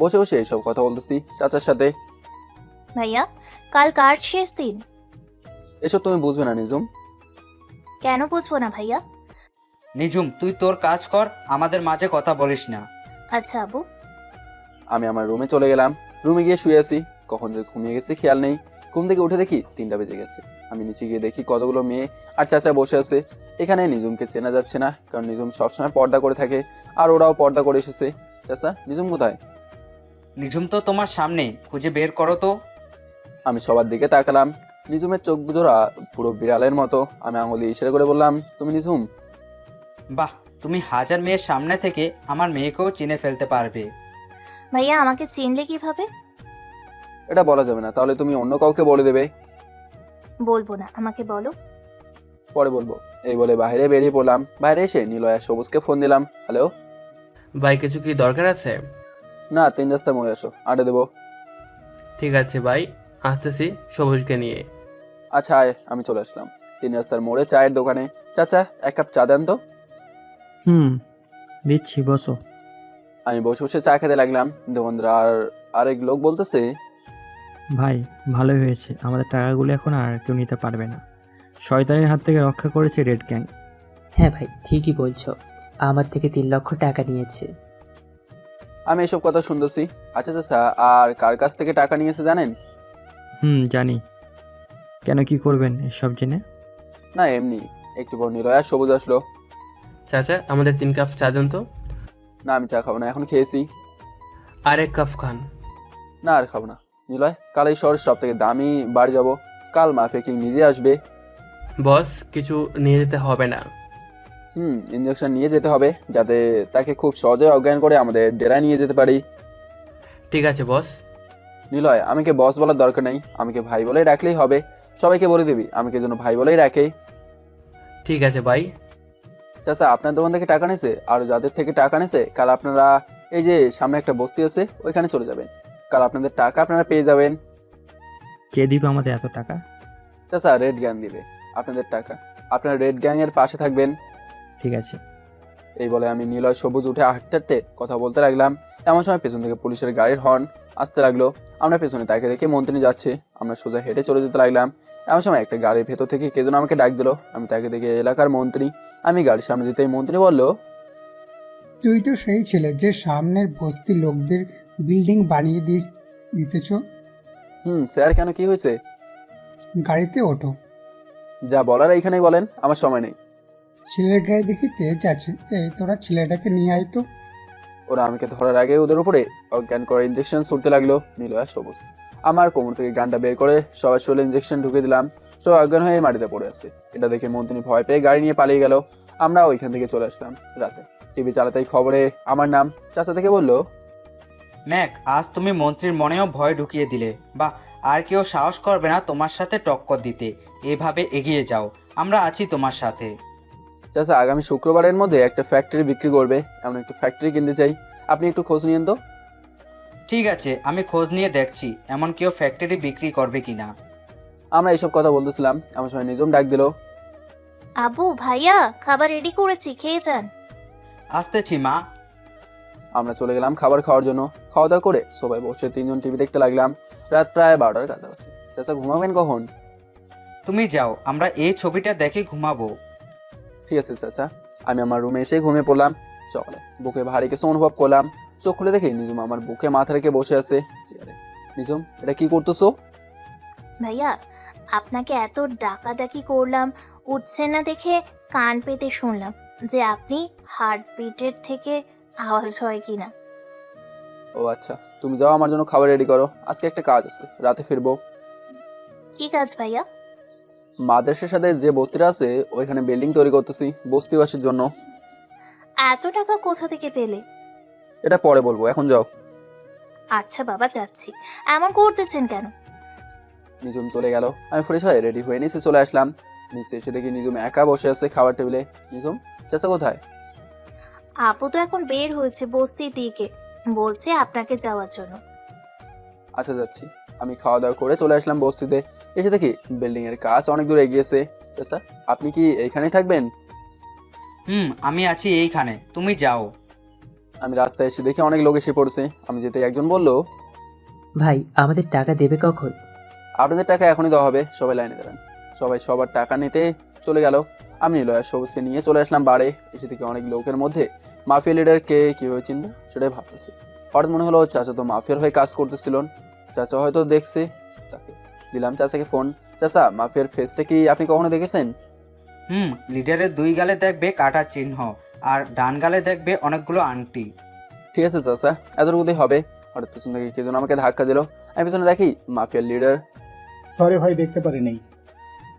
বসে বসে এইসব কথা বলতেছি চাচার সাথে। ভাইয়া কাল কার শেষ দিন? এসব তুমি বুঝবে না নিজুম। কেন বুঝবো না ভাইয়া? নিঝুম, তুই তোর কাজ কর, আমাদের মাঝে কথা বলিস না। আচ্ছা আবু। আমি আমার রুমে চলে গেলাম। রুমে গিয়ে শুয়ে আছি, কখন যে ঘুমিয়ে গেছি খেয়াল নেই। ঘুম থেকে উঠে দেখি 3টা বেজে গেছে। আমি নিচে গিয়ে দেখি কতগুলো মেয়ে আর চাচা বসে আছে। এখানে নিজুমকে চেনা যাচ্ছে না, কারণ নিজুম সবসময় পর্দা করে থাকে আর ওরাও পর্দা করে এসেছে। চাচা নিজুম কোথায়? নিঝুম তো তোমার সামনে, খুঁজে বের করো তো। আমি সবার দিকে তাকালাম। নিজুমের চোখ জোড়া পুরো বিড়ালের মতো। আমি আঙুল দিয়ে ইশারা করে বললাম, তুমি নিজুম? বাহ, তুমি হাজার মেয়ের সামনে থেকে আমার মেয়েকেও চিনে ফেলতে পারবে। ভাইয়া আমাকে চিনলে কিভাবে? এটা বলা যাবে না, তাহলে তুমি অন্য কাউকে বলে দেবে। বলবো না, আমাকে বলো। পরে বলবো। এই বলে বাইরে বেরিয়ে পড়লাম। বাইরে এসে নিলয় আর সবুজকে ফোন দিলাম। হ্যালো ভাই, কিছু কি দরকার আছে? না, 3 রাস্তায় মোড়ে আসো, আড্ডা দেবো। ঠিক আছে ভাই, আসতেছি সবুজকে নিয়ে। আচ্ছা আয়, আমি চলে আসলাম 3 রাস্তার মোড়ে চায়ের দোকানে। চাচা 1 কাপ চা দেন তো। দিচ্ছি, বসো। আমি বসে বসে চা খেতে লাগলাম। দোকানদার আর আরেক লোক বলতেছে, ভাই ভালোই হয়েছে, আমাদের টাকাগুলো এখন আর কেউ নিতে পারবে না। শয়তানের হাত থেকে রক্ষা করেছে রেড গ্যাং। হ্যাঁ ভাই, ঠিকই বলছো, আমার থেকে 3 লক্ষ টাকা নিয়েছে। আমি এসব কথা শুনতেছি। আচ্ছা চাচা, আর কার কাছ থেকে টাকা নিয়েছে জানেন? জানি। কেন, কি করবেন এসব জেনে? না এমনি। একটু পর নিলয় আর সবুজ আসলো। চাচা, আমাদের 3 কাপ চা দেন তো। না আমি চা খাবো না, এখন খেয়েছি। আর 1 কাপ খান। না আর খাবো না। নিলয়, কাল এই শহরের সব থেকে দামি বাড়ি যাব। কাল মাফিয়া কিং নিজে আসবে। বস, কিছু নিয়ে যেতে হবে না। ইঞ্জেকশন নিয়ে যেতে হবে, যাতে তাকে খুব সহজে অজ্ঞান করে আমাদের ডেরায় নিয়ে যেতে পারি। ঠিক আছে বস। নিলয়, আমাকে বস বলার দরকার নেই, আমাকে ভাই বলেই ডাকলেই হবে। সবাইকে বলে দিবি আমাকে যেন ভাই বলেই রাখে। ঠিক আছে ভাই। চাচা, আপনার দোকান থেকে টাকা নিয়েছে, আর যাদের থেকে টাকা নিয়েছে কাল আপনারা এই যে সামনে একটা বস্তি আছে ওইখানে চলে যাবেন। কাল আপনাদের টাকা আপনারা পেয়ে যাবেন। কে দিবে আমাদের এত টাকা? চাচা, রেড গ্যাং দিবে আপনাদের টাকা। আপনারা রেড গ্যাং এর পাশে থাকবেন। ঠিক আছে। এই বলে আমি নিলয় সবুজ উঠে হাঁটতে হাঁটতে কথা বলতে লাগলাম। এমন সময় পেছন থেকে পুলিশের গাড়ির হর্ন আসতে লাগলো। আমরা পেছনে তাকে দেখে মন্ত্রী যাচ্ছে। আমরা সোজা হেঁটে চলে যেতে লাগলাম। এমন সময় একটা গাড়ির ভেতর থেকে কে যেন আমাকে ডাক দিল। আমি তাকে দেখে এলাকার মন্ত্রী। আমি গাড়ির সামনে যেতেই মন্ত্রী বলল, তুই তো সেই ছেলে যে সামনের বস্তি লোকদের বিল্ডিং বানিয়ে দিতেছ। স্যার, কেন কি হয়েছে? গাড়িতে ওঠো। যা বলার এইখানেই বলেন, আমার সময় নেই। ছেলের গায়ে দেখি তেজ আছে, এই তোরা ছেলেটাকে নিয়ে আয় তো। ওরা আমাকে ধরার আগে ওদের উপরে অজ্ঞান করে ইঞ্জেকশন ছুটতে লাগলো। নিলয় আর সবুজ আমার কোমর থেকে গানটা বের করে সবার শরীরে ইঞ্জেকশন ঢুকে দিলাম। সব অজ্ঞান হয়ে মাটিতে পড়ে আছে। এটা দেখে মন্ত্রী ভয় পেয়ে গাড়ি নিয়ে পালিয়ে গেল। আমরা ওইখান থেকে চলে আসলাম রাতে। টিভি চালাতেই খবরে আমার নাম। চাচা থেকে বললো, ম্যাক, আজ তুমি মন্ত্রীর মনেও ভয় ঢুকিয়ে দিলে। বা আর কেউ সাহস করবে না তোমার সাথে টক্কর দিতে। এভাবে এগিয়ে যাও, আমরা আছি তোমার সাথে। চাচা, আগামী শুক্রবারের মধ্যে একটা ফ্যাক্টরি বিক্রি করবে, এমন একটা ফ্যাক্টরি কিনতে চাই। আপনি একটু খোঁজ নিয়েন তো। ঠিক আছে, আমি খোঁজ নিয়ে দেখছি এমন কেউ ফ্যাক্টরি বিক্রি করবে কিনা। আমরা এইসব কথা বলতেছিলাম, আমার সময় নিজম ডাক দিল, আবু ভাইয়া খাবার রেডি করেছি, খেয়ে যান। আসতেছি মা। আমরা চলে গেলাম খাবার খাওয়ার জন্য। খাওয়া দাওয়া করে সবাই বসে 3 জন টিভি দেখতে লাগলাম। রাত প্রায় 12টার কাছাকাছি। চাচা, ঘুমাবেন কখন? তুমি যাও, আমরা এই ছবিটা দেখে ঘুমাবো। ঠিক আছে চাচা। আমি আমার রুমে এসে ঘুমিয়ে পড়লাম। সকালে বুকে ভারী কিছু অনুভব করলাম। চোখ খুলে দেখি নিজুম আমার বুকে মাথা রেখে বসে আছে চেয়ারে। নিজুম, এটা কি করতেছো? ভাইয়া আপনাকে এত ডাকাডাকি করলাম, উঠছে না দেখে কান পেতে শুনলাম যে আপনি হার্টবিটের থেকে আওয়াজ হয় কিনা। ও আচ্ছা, তুমি যাও, আমার জন্য খাবার রেডি করো। আজকে একটা কাজ আছে, রাতে ফিরবো। কি কাজ ভাইয়া? মাদ্রাসার সাথে যে বস্তিটা আছে ওইখানে বিল্ডিং তৈরি করতেছি বস্তিবাসীর জন্য। এত টাকা কোথা থেকে পেলে? এটা পরে বলবো, এখন যাও। আচ্ছা বাবা, যাচ্ছি। এমন করতেছেন কেন? নিজুম চলে গেল। আমি ফ্রেশ হয়ে রেডি হয়ে নিচে চলে আসলাম। নিচে এসে দেখি নিজুম একা বসে আছে খাবার টেবিলে। নিজুম, চাচা কোথায়? আপু তো এখন বের হয়েছে বস্তির দিকে, বলছে আপনাকে যাওয়ার জন্য। আচ্ছা যাচ্ছি। আমি খাওয়া দাওয়া করে চলে আসলাম বস্তিতে। এসে দেখি বিল্ডিং এর কাজ অনেক দূর এগিয়েছে। চাচা, আপনি কি এইখানেই থাকবেন? আমি আছি এইখানে, তুমি যাও। আমি রাস্তায় এসে দেখি অনেক লোক এসে পড়ছে। আমি যেতে একজন বলল, ভাই আমাদের টাকা দেবে কখন? আপনাদের টাকা এখনই দেওয়া হবে, সবাই লাইনে দাঁড়ান। সবাই সবার টাকা নিতে চলে গেল। আমি নিলয় আর সবুজকে নিয়ে চলে আসলাম বারে। এসে থেকে অনেক লোকের মধ্যে মাফিয়া লিডার কে কিভাবে চিনবো সেটাই ভাবতেছি। হঠাৎ মনে হলো চাচা তো মাফিয়ার হয়ে কাজ করতেছিল। চাচা হয়তো দেখছে তাকে। দিলাম চাচাকে ফোন। চাচা, মাফিয়ার ফেসটা কি আপনি কখনো দেখেছেন? লিডারের 2 গালে দেখবে কাটার চিহ্ন, আর ডান গালে দেখবে অনেকগুলো আংটি। ঠিক আছে চাচা, এতটুকুতেই হবে। হঠাৎ পেছন থেকে কে যেন আমাকে ধাক্কা দিল। আমি পেছনে দেখি মাফিয়ার লিডার। সরি ভাই, দেখতে পারিনি।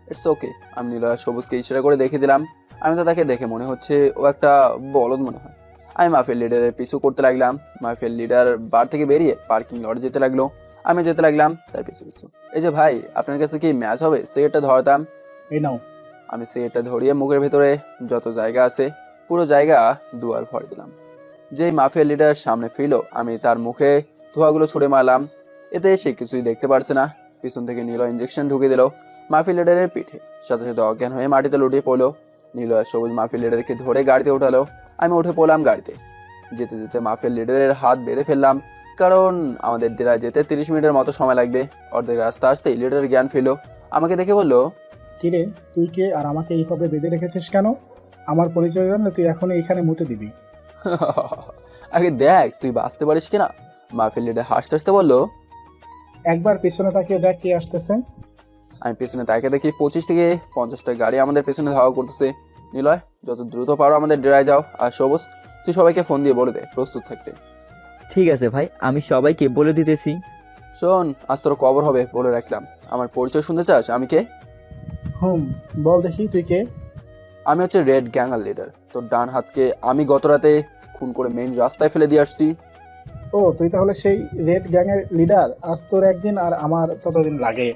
It's okay. আমি নিলয় সবুজকে ইশারা করে দেখে দিলাম। আমি তো তাকে দেখে মনে হচ্ছে ও একটা বলদ মনে হয়। আমি মাফিয়ার লিডারের পিছু করতে লাগলাম। মাফিয়ার লিডার বার থেকে বেরিয়ে পার্কিং লটে যেতে লাগলো। আমি যেতে লাগলাম তার পিছু পিছু। এই যে ভাই, আপনার কাছে কি ম্যাচ হবে? সিগারেটটা ধরতাম। এই নাও। আমি সিগারেটটা ধরিয়ে মুখের ভেতরে যত জায়গা আছে পুরো জায়গা দুয়ার ভরে দিলাম। যেই মাফিয়া লিডার সামনে ফিরলো, আমি তার মুখে ধোঁয়াগুলো ছুড়ে মারলাম। এতে সে কিছুই দেখতে পারছে না। পিছন থেকে নীল ইঞ্জেকশন ঢুকে দিল মাফিয়া লিডারের পিঠে। সাথে সাথে অজ্ঞান হয়ে মাটিতে লুটিয়ে পড়লো। নীল আর সবুজ মাফিয়া লিডারকে ধরে গাড়িতে উঠালো। আমি উঠে পড়লাম গাড়িতে। যেতে যেতে মাফিয়া লিডারের হাত বেঁধে ফেললাম, কারণ আমাদের ডেরায় যেতে 30 মিনিটের মতো সময় লাগবে। অর্ধেক রাস্তা আসতেই লিডারের জ্ঞান ফিরলো। আমাকে দেখে বললো, কিরে তুই কে আর আমাকে এইভাবে বেঁধে রেখেছিস কেন? আমার পরিচয় জানলে তুই এখন এইখানে মুতে দিবি। আগে দেখ তুই বাঁচতে পারিস কিনা। মাফিয়া লিডার হাসতে হাসতে বললো, একবার পেছনে তাকিয়ে দেখ কে আসতেছে। আমি পেছনে তাকে দেখি 25 থেকে 50টা গাড়ি আমাদের পেছনে ধাওয়া করতেছে। নিলয়, যত দ্রুত পারো আমাদের ডেরায় যাও। আর সবুজ, তুই সবাইকে ফোন দিয়ে বলে দে প্রস্তুত থাকতে। ঠিক আছে ভাই, আমি সবাইকে বলে দিতেছি। শোন, আজ তোর কবর হবে বলে রাখলাম। আমার পরিচয় শুনতে চাস? আমি কে? বল দেখি তুই কে। আমি হচ্ছে রেড গ্যাংয়ের লিডার। তোর ডান হাতকে আমি গত রাতে খুন করে মেইন রাস্তায় ফেলে দিয়ে আসছি। ও, তুই তাহলে সেই রেড গ্যাংয়ের লিডার। আজ তোর একদিন আর আমার ততদিন লাগে।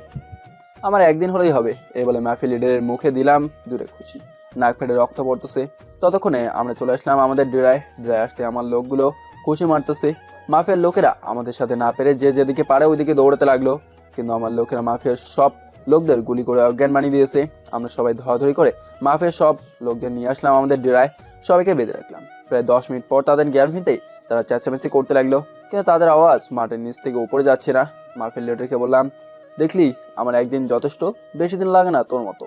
আমার একদিন হলেই হবে। এই বলে মাফিয়া লিডারের মুখে দিলাম দূরে খুশি। নাক ফেটে রক্ত পড়তেছে। ততক্ষণে আমরা চলে আসলাম আমাদের ডেরায়। ডেরায় আসতে আমার লোকগুলো খুশি মারতেছে। মাফিয়ার লোকেরা আমাদের সাথে না পেরে যে যেদিকে পারে ওইদিকে দৌড়াতে লাগলো। কিন্তু আমার লোকেরা মাফিয়ার সব লোকদের গুলি করে অজ্ঞান বানিয়ে দিয়েছে। আমরা সবাই ধরাধরি করে মাফিয়ার সব লোকদের নিয়ে আসলাম আমাদের ডেরায়। সবাইকে বেঁধে রাখলাম। প্রায় 10 মিনিট পর তাদের জ্ঞান ফিরতেই তারা চেঁচামেচি করতে লাগলো, কিন্তু তাদের আওয়াজ মাটির নিচ থেকে উপরে যাচ্ছে না। মাফিয়ার লিডারকে বললাম, দেখলি আমার একদিন যথেষ্ট, বেশি দিন লাগে না তোর মতো।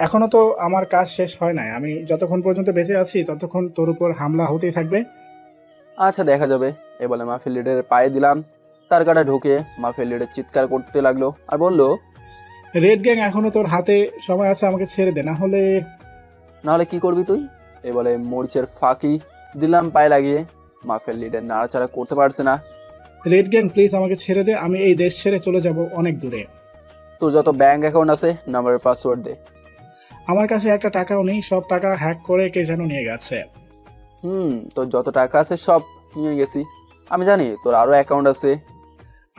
এখনো তো আমার কাজ শেষ হয় নাই। আমি যতক্ষণ পর্যন্ত বেঁচে আছি ততক্ষণ তোর উপর হামলা হতেই থাকবে। আচ্ছা দেখা যাবে। এ বলে মাফিয়া লিডারের পায়ে দিলাম তার কাটা ঢুকে। মাফিয়া লিডার চিৎকার করতে লাগলো আর বলল, রেড গ্যাং এখনো তোর হাতে সময় আছে, আমাকে ছেড়ে দে, না হলে কি করবি তুই? এ বলে মরিচের ফাঁকি দিলাম পায়ে লাগিয়ে। মাফিয়া লিডার নাড়াচাড়া করতে পারছে না। রেড গ্যাং প্লিজ আমাকে ছেড়ে দে, আমি এই দেশ ছেড়ে চলে যাব অনেক দূরে। তোর যত ব্যাংক অ্যাকাউন্ট আছে নাম্বারের পাসওয়ার্ড দে। আমার কাছে একটা টাকাও নেই, সব টাকা হ্যাক করে কে যেন নিয়ে গেছে। তোর যত টাকা আছে সব নিয়ে গেছি। আমি জানি তোর আরো অ্যাকাউন্ট আছে।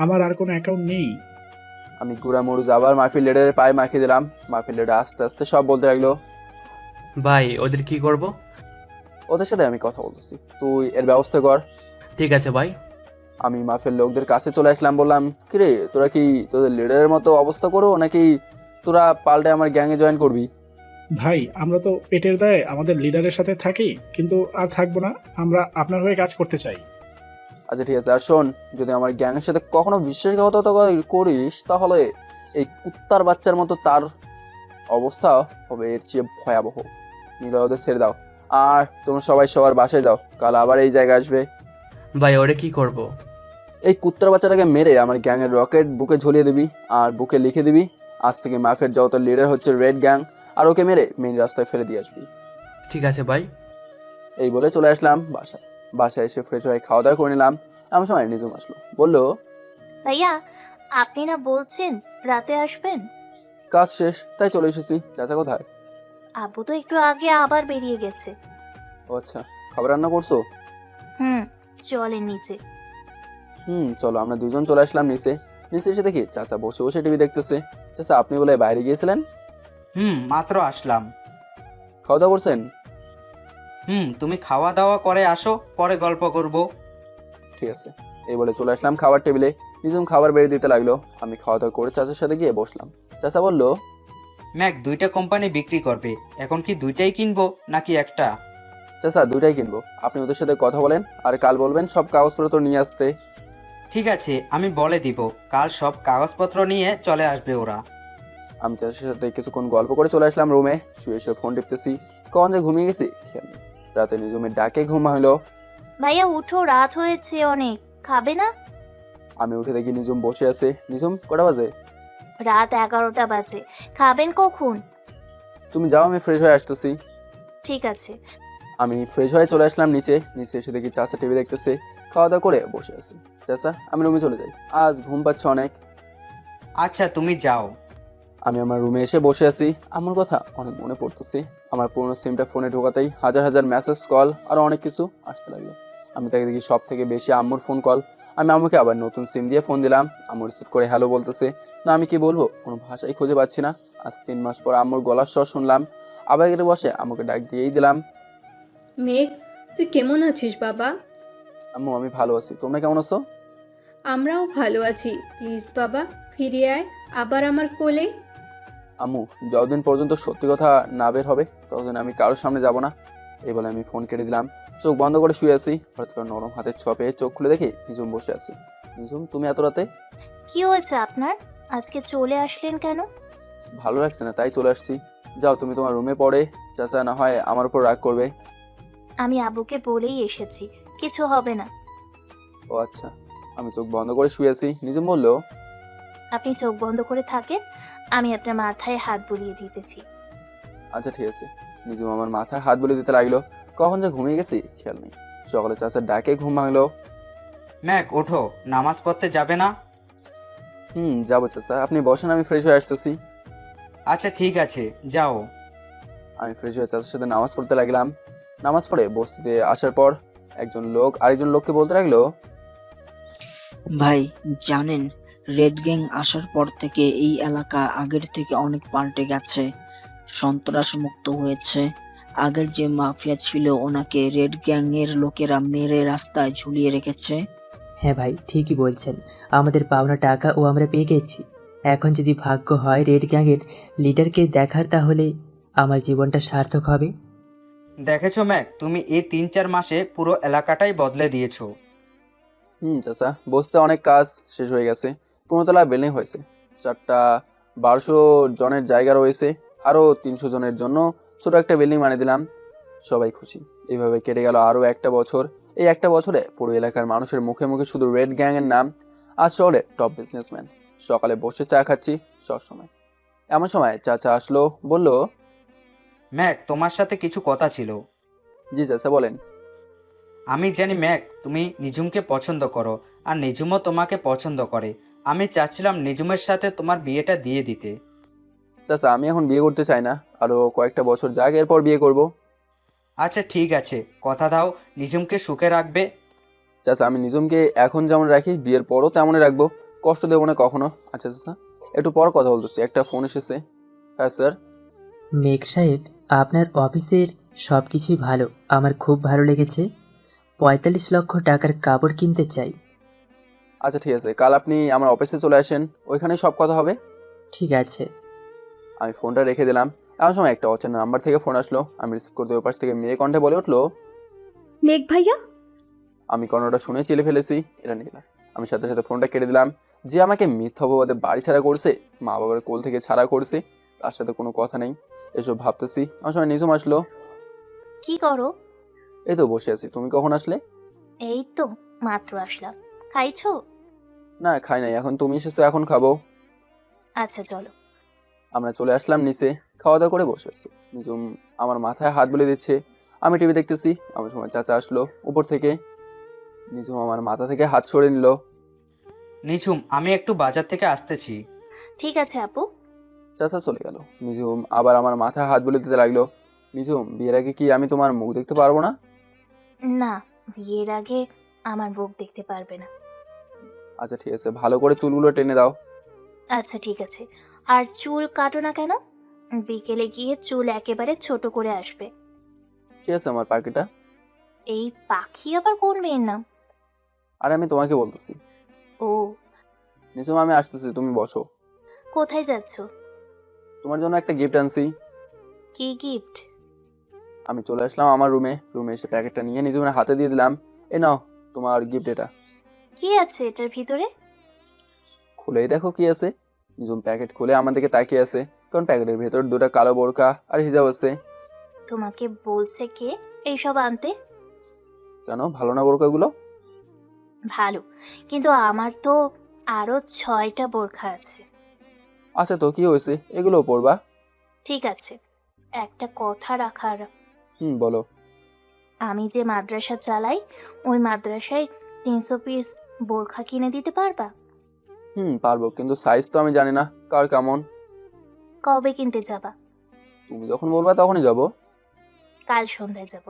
আমার আর কোনো অ্যাকাউন্ট নেই। আমি গুঁড়া মরুজ আবার মাফিয়া লিডারের পায়ে মাখিয়ে দিলাম। মাফিয়া লিডার আস্তে আস্তে সব বলতে লাগলো। ভাই ওদের কি করব? ওদের সাথে আমি কথা বলতেছি, তুই এর ব্যবস্থা কর। ঠিক আছে ভাই। আমি মাফিয়ার লোকদের কাছে চলে আসলাম। বললাম, কিরে তোরা কি তোদের লিডারের মতো অবস্থা করো, নাকি তোরা পাল্টে আমার গ্যাংয়ে জয়েন করবি? ভাই আমরা তো পেটের দায়ে আমাদের লিডারের সাথে থাকি, কিন্তু আর থাকবো না। আমরা আপনার হয়ে কাজ করতে চাই। আচ্ছা ঠিক আছে। আর শোন, যদি আমার গ্যাংয়ের সাথে কখনো বিশ্বাসঘাতকতা করিস তাহলে এই কুত্তার বাচ্চার মতো তার অবস্থা হবে এর চেয়ে ভয়াবহ। নিলয়, ওদের ছেড়ে দাও। আর তোমরা সবাই সবার বাসায় যাও, কাল আবার এই জায়গায় আসবে। ভাই ওরে কি করব? এই কুত্তার বাচ্চাটাকে মেরে আমার গ্যাংয়ের রকেট বুকে ঝুলিয়ে দিবি আর বুকে লিখে দিবি, আজ থেকে মাফিয়ার যত লিডার হচ্ছে রেড গ্যাং, আর ওকে মেরে মেইন রাস্তায় ফেলে দিয়ে আসবি। ঠিক আছে ভাই। এই বলে চলে আসলাম বাসায়। বাসায় এসে ফ্রেশ হয়ে খাওয়া দাওয়া করে নিলাম। এমন সময় নিজুম আসলো। বললো, ভাইয়া আপনি না বলছেন রাতে আসবেন? কাজ শেষ তাই চলে এসেছি। চাচা কোথায়? আব্বু তো একটু আগে আবার বেরিয়ে গেছে। ও আচ্ছা, খাবার রান্না করছো? চলেন নিচে। চলো। আমরা দুজন চলে আসলাম নিচে। নিচে এসে দেখি চাচা বসে বসে টিভি দেখতেছে। চাচা, আপনি বলে বাইরে গিয়েছিলেন? মাত্র আসলাম। খাওয়া দাওয়া করছেন? তুমি খাওয়া দাওয়া করে আসো, পরে গল্প করব। ঠিক আছে। এই বলে চলে আসলাম খাবার টেবিলে। নিজুম খাবার বেড়ে দিতে লাগলো। আমি খাওয়া দাওয়া করে চাচার সাথে গিয়ে বসলাম। চাচা বলল, ম্যাক, দুইটা কোম্পানি বিক্রি করবে, এখন কি দুইটাই কিনবো নাকি একটা? চাচা দুইটাই কিনবো, আপনি ওদের সাথে কথা বলেন আর কাল বলবেন সব কাগজপত্র নিয়ে আসতে। ঠিক আছে, আমি বলে দিব, কাল সব কাগজপত্র নিয়ে চলে আসবে ওরা। আমি চাচার সাথে কিছুক্ষণ গল্প করে চলে আসলাম রুমে। শুয়ে শুয়ে ফোন টিপতেছি, কখন যে ঘুমিয়ে গেছি খেয়াল নেই। রাতে নিজুমের ডাকে ঘুম হলো। ভাইয়া উঠো, রাত হয়েছে অনেক, খাবে না? আমি উঠে দেখি নিজুম বসে আছে। নিজুম, কটা বাজে? রাত 11টা বাজে, খাবেন কখন? তুমি যাও, আমি ফ্রেশ হয়ে আসতেছি। ঠিক আছে। আমি ফ্রেশ হয়ে চলে আসলাম নিচে এসে দেখি চাচা টিভি দেখতেছে, খাওয়া দাওয়া করে বসে আছে। চাচা, আমি রুমে চলে যাই, আজ ঘুম পাচ্ছে অনেক। আচ্ছা, তুমি যাও। আমি আমার রুমে এসে বসে আছি। আমার কথা অনেক মনে পড়তেছে। আমার পুরনো সিমটা ফোনে ঢোকাতেই হাজার হাজার মেসেজ, কল আর অনেক কিছু আসতে লাগলো। আমি তাকে দেখি সব থেকে বেশি আম্মুর ফোন কল। আমি আম্মুকে আবার নতুন সিম দিয়ে ফোন দিলাম। আম্মু রিসিভ করে হ্যালো বলতেছে। না আমি কি বলবো, কোনো ভাষাই খুঁজে পাচ্ছি না। আজ 3 মাস পর আম্মুর গলার স্বর শুনলাম। আবার গেলে বসে আম্মুকে ডাক দিয়েই দিলাম। মেঘ, তুই কেমন আছিস বাবা? আম্মু, আমি ভালো আছি, তোমরা কেমন আছো? আমরাও ভালো আছি। প্লিজ বাবা, ফিরে আয় আবার আমার কোলে। আম্মু, যতদিন পর্যন্ত সত্যি কথা না বের হবে ততদিন আমি কারোর সামনে যাব না। এই বলে আমি ফোন কেটে দিলাম। চোখ বন্ধ করে শুয়ে আছি। হঠাৎ করে নরম হাতের ছোঁয়া চোখ খুলে দেখি নিজুম বসে আছে। নিজুম, তুমি এত রাতে? কি হয়েছে আপনার? আজকে চলে আসলেন কেন? ভালো লাগছে না তাই চলে আসছি। যাও তুমি তোমার রুমে পড়ে, চাচা না হয় আমার উপর রাগ করবে। আমি আব্বুকে বলেই এসেছি, কিছু হবে না। ও আচ্ছা। আমি চোখ বন্ধ করে শুয়ে আছি। নিজুম বলল, আপনি চোখ বন্ধ করে থাকেন, আমি আপনার মাথায় হাত বুলিয়ে দিতেছি। আচ্ছা ঠিক আছে। নিজুম আমার মাথায় হাত বুলিয়ে দিতে লাগলো। কখন যে ঘুমিয়ে গেছি খেয়াল নেই। সকালে চাচার ডাকে ঘুম ভাঙলো। ম্যাক, ওঠো, নামাজ পড়তে যাবে না? যাবো চাচা, আপনি বসেন, আমি ফ্রেশ হয়ে আসতেছি। আচ্ছা ঠিক আছে, যাও। আমি ফ্রেশ হয়ে চাচার সাথে নামাজ পড়তে লাগলাম। নামাজ পড়ে বস্তিতে আসার পর একজন লোক আরেকজন লোককে বলতে লাগলো, ভাই জানেন, রেড গ্যাং আসার পর থেকে এই এলাকা আগের থেকে অনেক পাল্টে গেছে, সন্ত্রাস মুক্ত হয়েছে। আগের যে মাফিয়া ছিল ওনাকে রেড গ্যাং এর লোকেরা মেরে রাস্তায় ঝুলিয়ে রেখেছে। হ্যাঁ ভাই, ঠিকই বলছেন। আমাদের পাওনা টাকা ও আমরা পেয়ে গেছি। এখন যদি ভাগ্য হয় রেড গ্যাংয়ের লিডারকে দেখার, তাহলে আমার জীবনটা সার্থক হবে। দেখেছো ম্যাক, তুমি এই 3-4 মাসে পুরো এলাকাটাই বদলে দিয়েছো। চাচা, বসতে অনেক কাজ শেষ হয়ে গেছে। 15 তলা বিল্ডিং হয়েছে, 4টা 1200 জনের জায়গা রয়েছে, আরো 300 জনের জন্য ছোট একটা বিল্ডিং বানিয়ে দিলাম। সবাই খুশি। এইভাবে কেটে গেল আরো একটা বছর। এই একটা বছরে পুরো এলাকার মানুষের মুখে মুখে শুধু রেড গ্যাং এর নাম। আজ শহরে টপ বিজনেসম্যান। সকালে বসে চা খাচ্ছি সবসময়। এমন সময় চাচা আসলো, বলল, ম্যাক, তোমার সাথে কিছু কথা ছিল। জি চাচা, বলেন। আমি জানি ম্যাক, তুমি নিজুমকে পছন্দ করো আর নিজুমও তোমাকে পছন্দ করে। আমি চাচ্ছিলাম নিজুমের সাথে তোমার বিয়েটা দিয়ে দিতে। চাচা, আমি এখন বিয়ে করতে চাই না, আরো কয়েকটা বছর যাক, এরপর বিয়ে করব। আচ্ছা ঠিক আছে, কথা দাও নিজুমকে সুখে রাখবে। চাচা, আমি নিজুমকে এখন যেমন রাখি বিয়ের পরও তেমনই রাখবো, কষ্ট দেবো না কখনো। আচ্ছা চাচা, একটু পর কথা বলতেছি, একটা ফোন এসেছে। হ্যাঁ স্যার। মেঘ সাহেব, আপনার অফিসের সব কিছুই ভালো, আমার খুব ভালো লেগেছে। 45 লক্ষ টাকার কাপড় কিনতে চাই। আচ্ছা ঠিক আছে, কাল আপনি আমার অফিসে চলে আসেন, ওইখানেই সব কথা হবে। ঠিক আছে। আমি ফোনটা রেখে দিলাম। এমন সময় একটা অচেনা নাম্বার থেকে ফোন আসলো। আমি রিসিভ করতে ওই পাশ থেকে মেয়ে কণ্ঠে বলে উঠলো, মেঘ ভাইয়া। আমি কর্ণটা শুনে চিলে ফেলেছি, এটা নিলাম। আমি সাথে সাথে ফোনটা কেটে দিলাম। যে আমাকে মিথ্যা অপবাদে বাড়ি ছাড়া করছে, মা বাবার কোল থেকে ছাড়া করছে, তার সাথে কোনো কথা নেই, এসব ভাবতেছি। আমার সময় নিজুম আসলো। কি করো? এই তো বসে আছি, তুমি কখন আসলে? এই তো মাত্র আসলাম। খাইছো? না খাই নাই, এখন তুমি এসেছো, এখন খাবো। আচ্ছা চলো। আমরা চলে আসলাম নিচে, খাওয়া দাওয়া করে বসে আছি। নিজুম আমার মাথায় হাত বুলিয়ে দিচ্ছে, আমি টিভি দেখতেছি। আমার সময় চাচা আসলো উপর থেকে। নিজুম আমার মাথা থেকে হাত সরিয়ে নিল। নিঝুম, আমি একটু বাজার থেকে আসতেছি। ঠিক আছে আপু। চাচা চলে গেল। নিজুম আবার আমার মাথায় হাত বুলিয়ে দিতে লাগলো। নিজুম, বিয়ের আগে কি আমি তোমার মুখ দেখতে পারবো না? না, বিয়ের আগে আমার মুখ দেখতে পারবে না। আচ্ছা ঠিক আছে, ভালো করে চুলগুলো টেনে দাও। আচ্ছা ঠিক আছে। আর চুল কাটো না কেন? বিকেলে গিয়ে চুল একেবারে ছোট করে আসবে। ঠিক আছে আমার পাখিটা। এই পাখি আবার কোন মেয়ের নাম? আর আমি তোমাকে বলতেছি। ও, নিঝুম আমি আসতেছি, তুমি বসো। কোথায় যাচ্ছ? তোমার জন্য একটা গিফট আনছি। কি গিফট? আমি চলে আসলাম আমার রুমে এসে প্যাকেটটা নিয়ে নিঝুমের হাতে দিয়ে দিলাম। এ নাও তোমার গিফট এটা। কি আছে এটার ভিতরে? খুলেই দেখো কি আছে। নিঝুম প্যাকেট খুলে আমার দিকে তাকিয়ে আছে, কারণ প্যাকেটের ভেতর দুটো কালো বোরকা আর হিজাব আছে। তোমাকে বলছে কে এইসব আনতে? কেন, ভালো না বোরকাগুলো? ভালো, কিন্তু আমার তো আরো 6টা বোরখা আছে। আচ্ছা তো কি হয়েছে, এগুলোও পরবা? ঠিক আছে, একটা কথা রাখার। বলো। আমি যে মাদ্রাসা চালাই, ওই মাদ্রাসায় 300 পিস বোরখা কিনে দিতে পারবা? পারবো, কিন্তু সাইজ তো আমি জানি না কার কেমন। কবে কিনতে যাবা? তুমি যখন বলবা তখনই যাব। কাল সন্ধ্যায় যাব।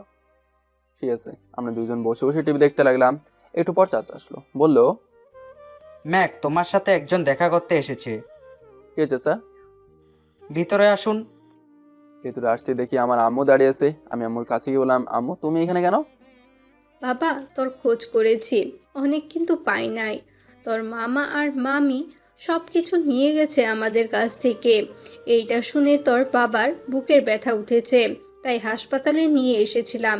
ঠিক আছে। আমরা দুজন বসে বসে টিভি দেখতে লাগলাম। একটু পর চাচা আসলো, বললো, ম্যাক, তোমার সাথে একজন দেখা করতে এসেছে। কে চাচা? ভিতরে আসুন। ভেতরে আসতে দেখি আমার আম্মু দাঁড়িয়ে আছে। আমি আম্মুর কাছে গিয়ে বললাম, আম্মু তুমি এখানে কেন? বাবা, তোর খোঁজ করেছি অনেক, কিন্তু পাই নাই। তোর মামা আর মামি সব কিছু নিয়ে গেছে আমাদের কাছ থেকে। এইটা শুনে তোর বাবার বুকের ব্যথা উঠেছে, তাই হাসপাতালে নিয়ে এসেছিলাম,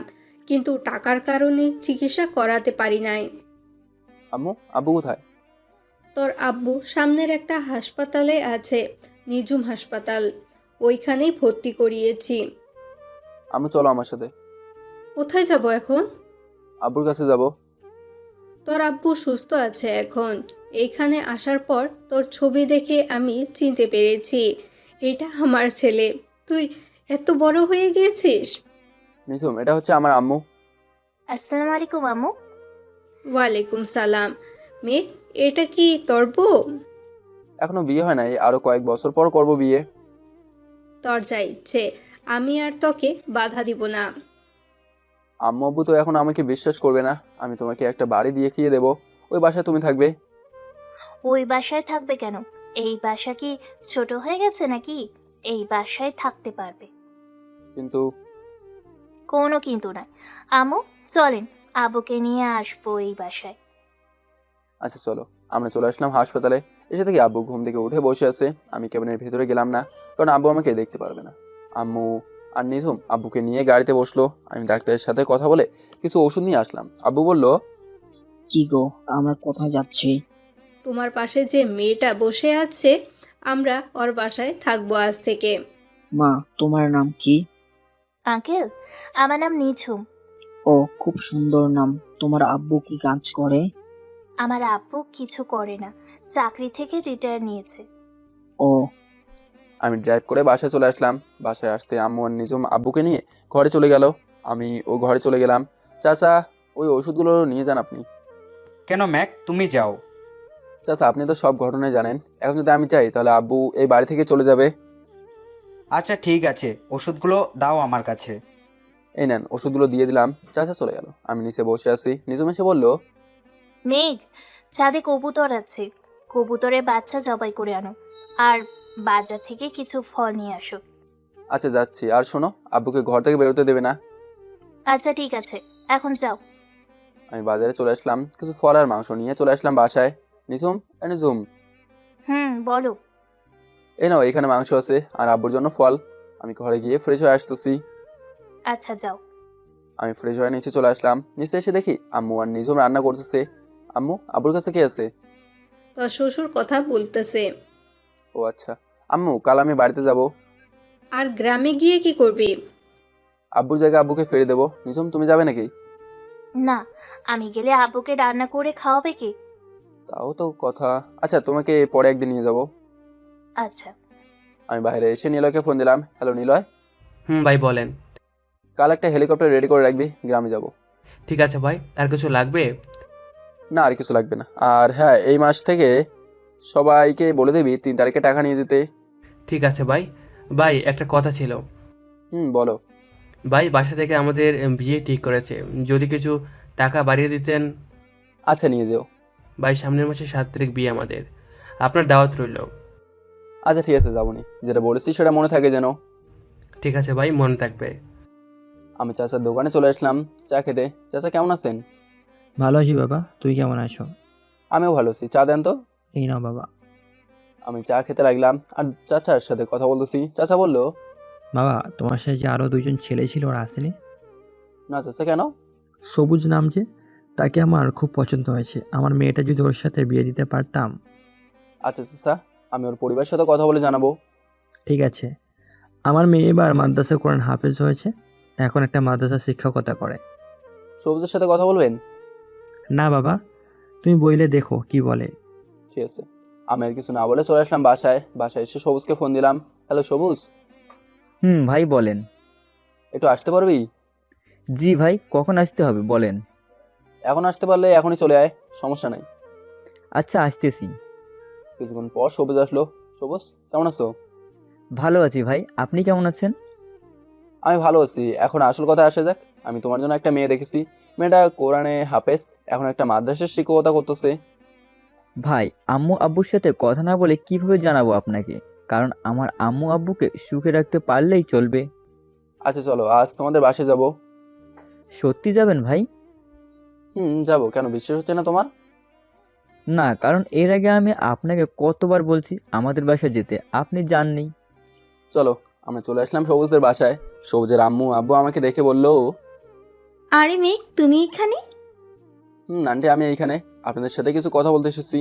কিন্তু টাকার কারণে চিকিৎসা করাতে পারি নাই। আম্মু, আব্বু কোথায়? তোর আব্বু সামনের একটা হাসপাতালে আছে, নিঝুম হাসপাতাল, ওইখানেই ভর্তি করিয়েছি। আম্মু চলো আমার সাথে। কোথায় যাব এখন? আব্বুর কাছে যাব। তোর আব্বু সুস্থ আছে এখন। এইখানে আসার পর তোর ছবি দেখে আমি চিনতে পেরেছি, এটা আমার ছেলে। তুই এত বড় হয়ে গেছিস। নিঝুম, এটা হচ্ছে আমার আম্মু। আসসালামু আলাইকুম আম্মু। ওয়ালাইকুম সালাম। মেয়ে, এটা কি তোর বউ? এখনো বিয়ে হয় নাই, আরো কয়েক বছর পর করব বিয়ে। তোর যা ইচ্ছে, আমি আর তোকে বাধা দিব না। আম্মু আব্বু তো এখন আমাকে বিশ্বাস করবে না। আমি তোমাকে একটা বাড়ি দিয়ে খেয়ে দেবো, ওই বাসায় তুমি থাকবে। ওই বাসায় থাকবে কেন? এই বাসা কি ছোট হয়ে গেছে নাকি? এই বাসায় থাকতে পারবে। কিন্তু কোনো কিন্তু নাই। আম্মু চলেন, আব্বুকে নিয়ে আসবো এই বাসায়। আচ্ছা চলো। আমরা চলে আসলাম হাসপাতালে। এসে দেখি আব্বু ঘুম থেকে উঠে বসে আছে। আমি কেবিনের ভেতরে গেলাম না, কারণ আব্বু আমাকে দেখতে পারবে না। আম্মু আর নিঝুম আব্বুকে নিয়ে গাড়িতে বসলো। আমি ডাক্তারের সাথে কথা বলে কিছু ওষুধ নিয়ে আসলাম। আব্বু বলল, কি গো, আমরা কোথায় যাচ্ছি? তোমার পাশে যে মেয়েটা বসে আছে, আমরা ওর বাসায় থাকবো আজ থেকে। মা, তোমার নাম কি? আঙ্কেল, আমার নাম নিঝুম। ও, খুব সুন্দর নাম। তোমার আব্বু কি কাজ করে? আমার আব্বু কিছু করে না, চাকরি থেকে রিটায়ার নিয়েছে। ও। আমি ড্রাইভ করে বাসায় চলে আসলাম। বাসায় আসতে আম্মু আর নিঝুম আব্বুকে নিয়ে ঘরে চলে গেল। আমি ও ঘরে চলে গেলাম। চাচা, ওই ওষুধগুলো নিয়ে যান আপনি। কেন ম্যাক, তুমি যাও। চাচা, আপনি তো সব ঘটনাই জানেন। এখন যদি আমি চাই তাহলে আব্বু এই বাড়ি থেকে চলে যাবে। আচ্ছা ঠিক আছে, ওষুধগুলো দাও আমার কাছে। এই নেন, ওষুধগুলো দিয়ে দিলাম। চাচা চলে গেল। আমি নিচে বসে আছি। নিঝুম এসে বলল, মেঘ, ছাদে কবুতর আছে, কবুতরের বাচ্চা জবাই করে আনো, আর বাজার থেকে কিছু ফল নিয়ে আসো। আচ্ছা যাচ্ছি। আর শোনো, আব্বুকে ঘর থেকে বেরোতে দেবে না। আচ্ছা ঠিক আছে, এখন যাও। আমি বাজারে চলে আসলাম, কিছু ফল আর মাংস নিয়ে চলে আসলাম বাসায়। নিঝুম, নিঝুম, বলো। এই নাও, এখানে মাংস আছে আর আব্বুর জন্য ফল। আমি ঘরে গিয়ে ফ্রেশ হয়ে আসতেছি। আচ্ছা যাও। আমি ফ্রেশ হয়ে নিচে চলে আসলাম। নিচে এসে দেখি আম্মু আর নিঝুম রান্না করতেছে। আম্মু, আব্বুর কাছে কে আছে? তোর শ্বশুর কথা বলতেছে। ও আচ্ছা। আম্মু, কাল আমি বাড়িতে যাব। আর গ্রামে গিয়ে কি করবি? আব্বুর জায়গায় আব্বুকে ফিরে দেবো। নিঝুম, তুমি যাবে নাকি? না, আমি গেলে আব্বুকে রান্না করে খাওয়াবে কি? তাও তো কথা। আচ্ছা, তোমাকে পরে একদিন নিয়ে যাব। আচ্ছা। আমি বাইরে এসে নিলয়কে ফোন দিলাম। হ্যালো নিলয়। ভাই বলেন। কাল একটা হেলিকপ্টার রেডি করে রাখবি, গ্রামে যাব। ঠিক আছে ভাই, আর কিছু লাগবে? না, আর কিছু লাগবে না। আর হ্যাঁ, এই মাস থেকে সবাইকে বলে দিবি 3 তারিখে টাকা নিয়ে যেতে। ঠিক আছে ভাই। ভাই একটা কথা ছিল। বলো। ভাই বাসা থেকে আমাদের বিয়ে ঠিক করেছে, যদি কিছু টাকা বাড়িয়ে দিতেন। আচ্ছা, নিয়ে যেও। ভাই সামনের মাসে 7 তারিখ বিয়ে আমাদের, আপনার দাওয়াত রইল। আচ্ছা ঠিক আছে, যাবনি। যেটা বলেছি সেটা মনে থাকে যেন। ঠিক আছে ভাই, মনে থাকবে। আমি চাচার দোকানে চলে আসলাম চা খেতে। চাচা কেমন আছেন? ভালো আছি বাবা, তুই কেমন আছো? আমিও ভালো আছি। চা দেন তো। এই নাও বাবা। আমি চা খেতে লাগলাম আর চাচার সাথে কথা বলতেছি। চাচা বলল, বাবা তোমার সাথে যে আরও দুইজন ছেলে ছিল ওরা আসেনি? না চাচা, কেন? সবুজ নাম যে, তাকে আমার খুব পছন্দ হয়েছে। আমার মেয়েটা যদি ওর সাথে বিয়ে দিতে পারতাম। আচ্ছা চাচা, আমি ওর পরিবারের সাথে কথা বলে জানাবো। ঠিক আছে। আমার মেয়ে এবার মাদ্রাসা কোরআন হাফেজ হয়েছে, এখন একটা মাদ্রাসা শিক্ষকতা করে। সবুজের সাথে কথা বলবেন? না বাবা, তুমি বইলে দেখো কি বলে। ঠিক আছে। আমি আর কিছু না বলে চলে আসলাম বাসায়। বাসায় এসে সবুজকে ফোন দিলাম। হ্যালো সবুজ, ভাই বলেন। একটু আসতে পারবি? জি ভাই, কখন আসতে হবে বলেন। এখন আসতে পারলে এখনই চলে আয়, সমস্যা নাই। আচ্ছা আসতেছি। কিছুক্ষণ পর সবুজ আসলো। সবুজ, কেমন আছো? ভালো আছি ভাই, আপনি কেমন আছেন? আমি ভালো আছি। এখন আসল কথা আসা যাক। আমি তোমার জন্য একটা মেয়ে দেখেছি। মেয়েটা কোরআনে হাফেজ, এখন একটা মাদ্রাসার শিক্ষকতা করতেছে। ভাই, আম্মু আব্বুর সাথে কথা না বলে কিভাবে জানাবো আপনাকে? কারণ আমার আম্মু আব্বুকে সুখে রাখতে পারলেই চলবে। আচ্ছা চলো, আজ তোমাদের বাসায় যাব। সত্যি যাবেন ভাই? যাবো। কেন, বিশ্বাস হচ্ছে না তোমার? না, কারণ এর আগে আমি আপনাকে কতবার বলছি আমাদের বাসায় যেতে, আপনি যাননি। চলো, আমরা চলে আসলাম সবুজদের বাসায়। সবুজের আম্মু আব্বু আমাকে দেখে বললো, আরে মেঘ, তুমি এখানে? আন্টি আমি এইখানে আপনাদের সাথে কিছু কথা বলতে এসেছি।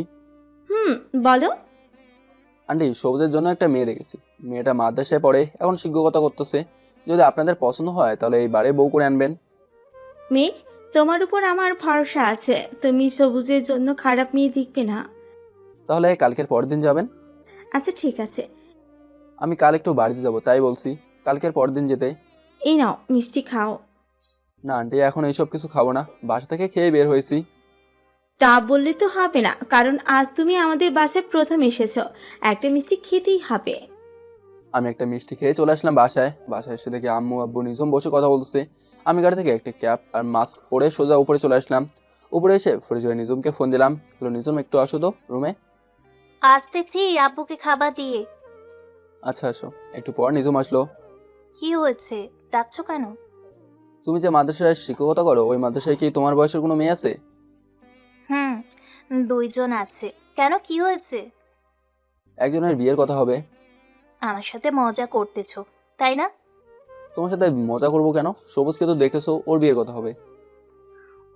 বলো। আন্টি, সবুজের জন্য একটা মেয়ে দেখেছি। মেয়েটা মাদ্রাসায় পড়ে, এখন শিক্ষকতা করতেছে। যদি আপনাদের পছন্দ হয় তাহলে এই বারে বউ করে আনবেন। মেঘ, তোমার উপর আমার ভরসা আছে, তুমি সবুজের জন্য খারাপ মেয়ে দেখবে না। তাহলে কালকের পরের দিন যাবেন? আচ্ছা ঠিক আছে। আমি কাল একটু বাড়িতে যাব, তাই বলছি কালকের পরের দিন যেতে। এই নাও মিষ্টি খাও। না আন্টি, এখন এইসব কিছু খাবো না, বাসা থেকে খেয়ে বের হয়েছি। তা বললে তো হবে না, কারণ আজ তুমি আমাদের বাসায় প্রথম এসেছো, একটা মিষ্টি খেতেই হবে। আমি একটা মিষ্টি খেয়ে চলে আসলাম বাসায়। বাসায় এসে দেখি আম্মু আব্বু নিঝুম বসে কথা বলতেছে। আমি গাড়ি থেকে একটা ক্যাপ আর মাস্ক পরে সোজা উপরে চলে আসলাম। উপরে এসে ফ্রিজ হয়ে নিঝুমকে ফোন দিলাম। হ্যালো নিঝুম, একটু আসো তো রুমে। আসতেছি আব্বুকে খাবার দিয়ে। আচ্ছা আসো। একটু পর নিঝুম আসলো। কি হয়েছে, ডাকছো কেন? তুমি যে মাদ্রাসায় শিক্ষকতা করো, ওই মাদ্রাসায় কি তোমার বয়সের কোনো মেয়ে আছে? দুইজন আছে। কেন, কি হয়েছে? একজনের বিয়ের কথা হবে। আমার সাথে মজা করতেছো তাই না? তোমার সাথে মজা করবো কেন? সবুজকে তো দেখেছো, ওর বিয়ের কথা হবে।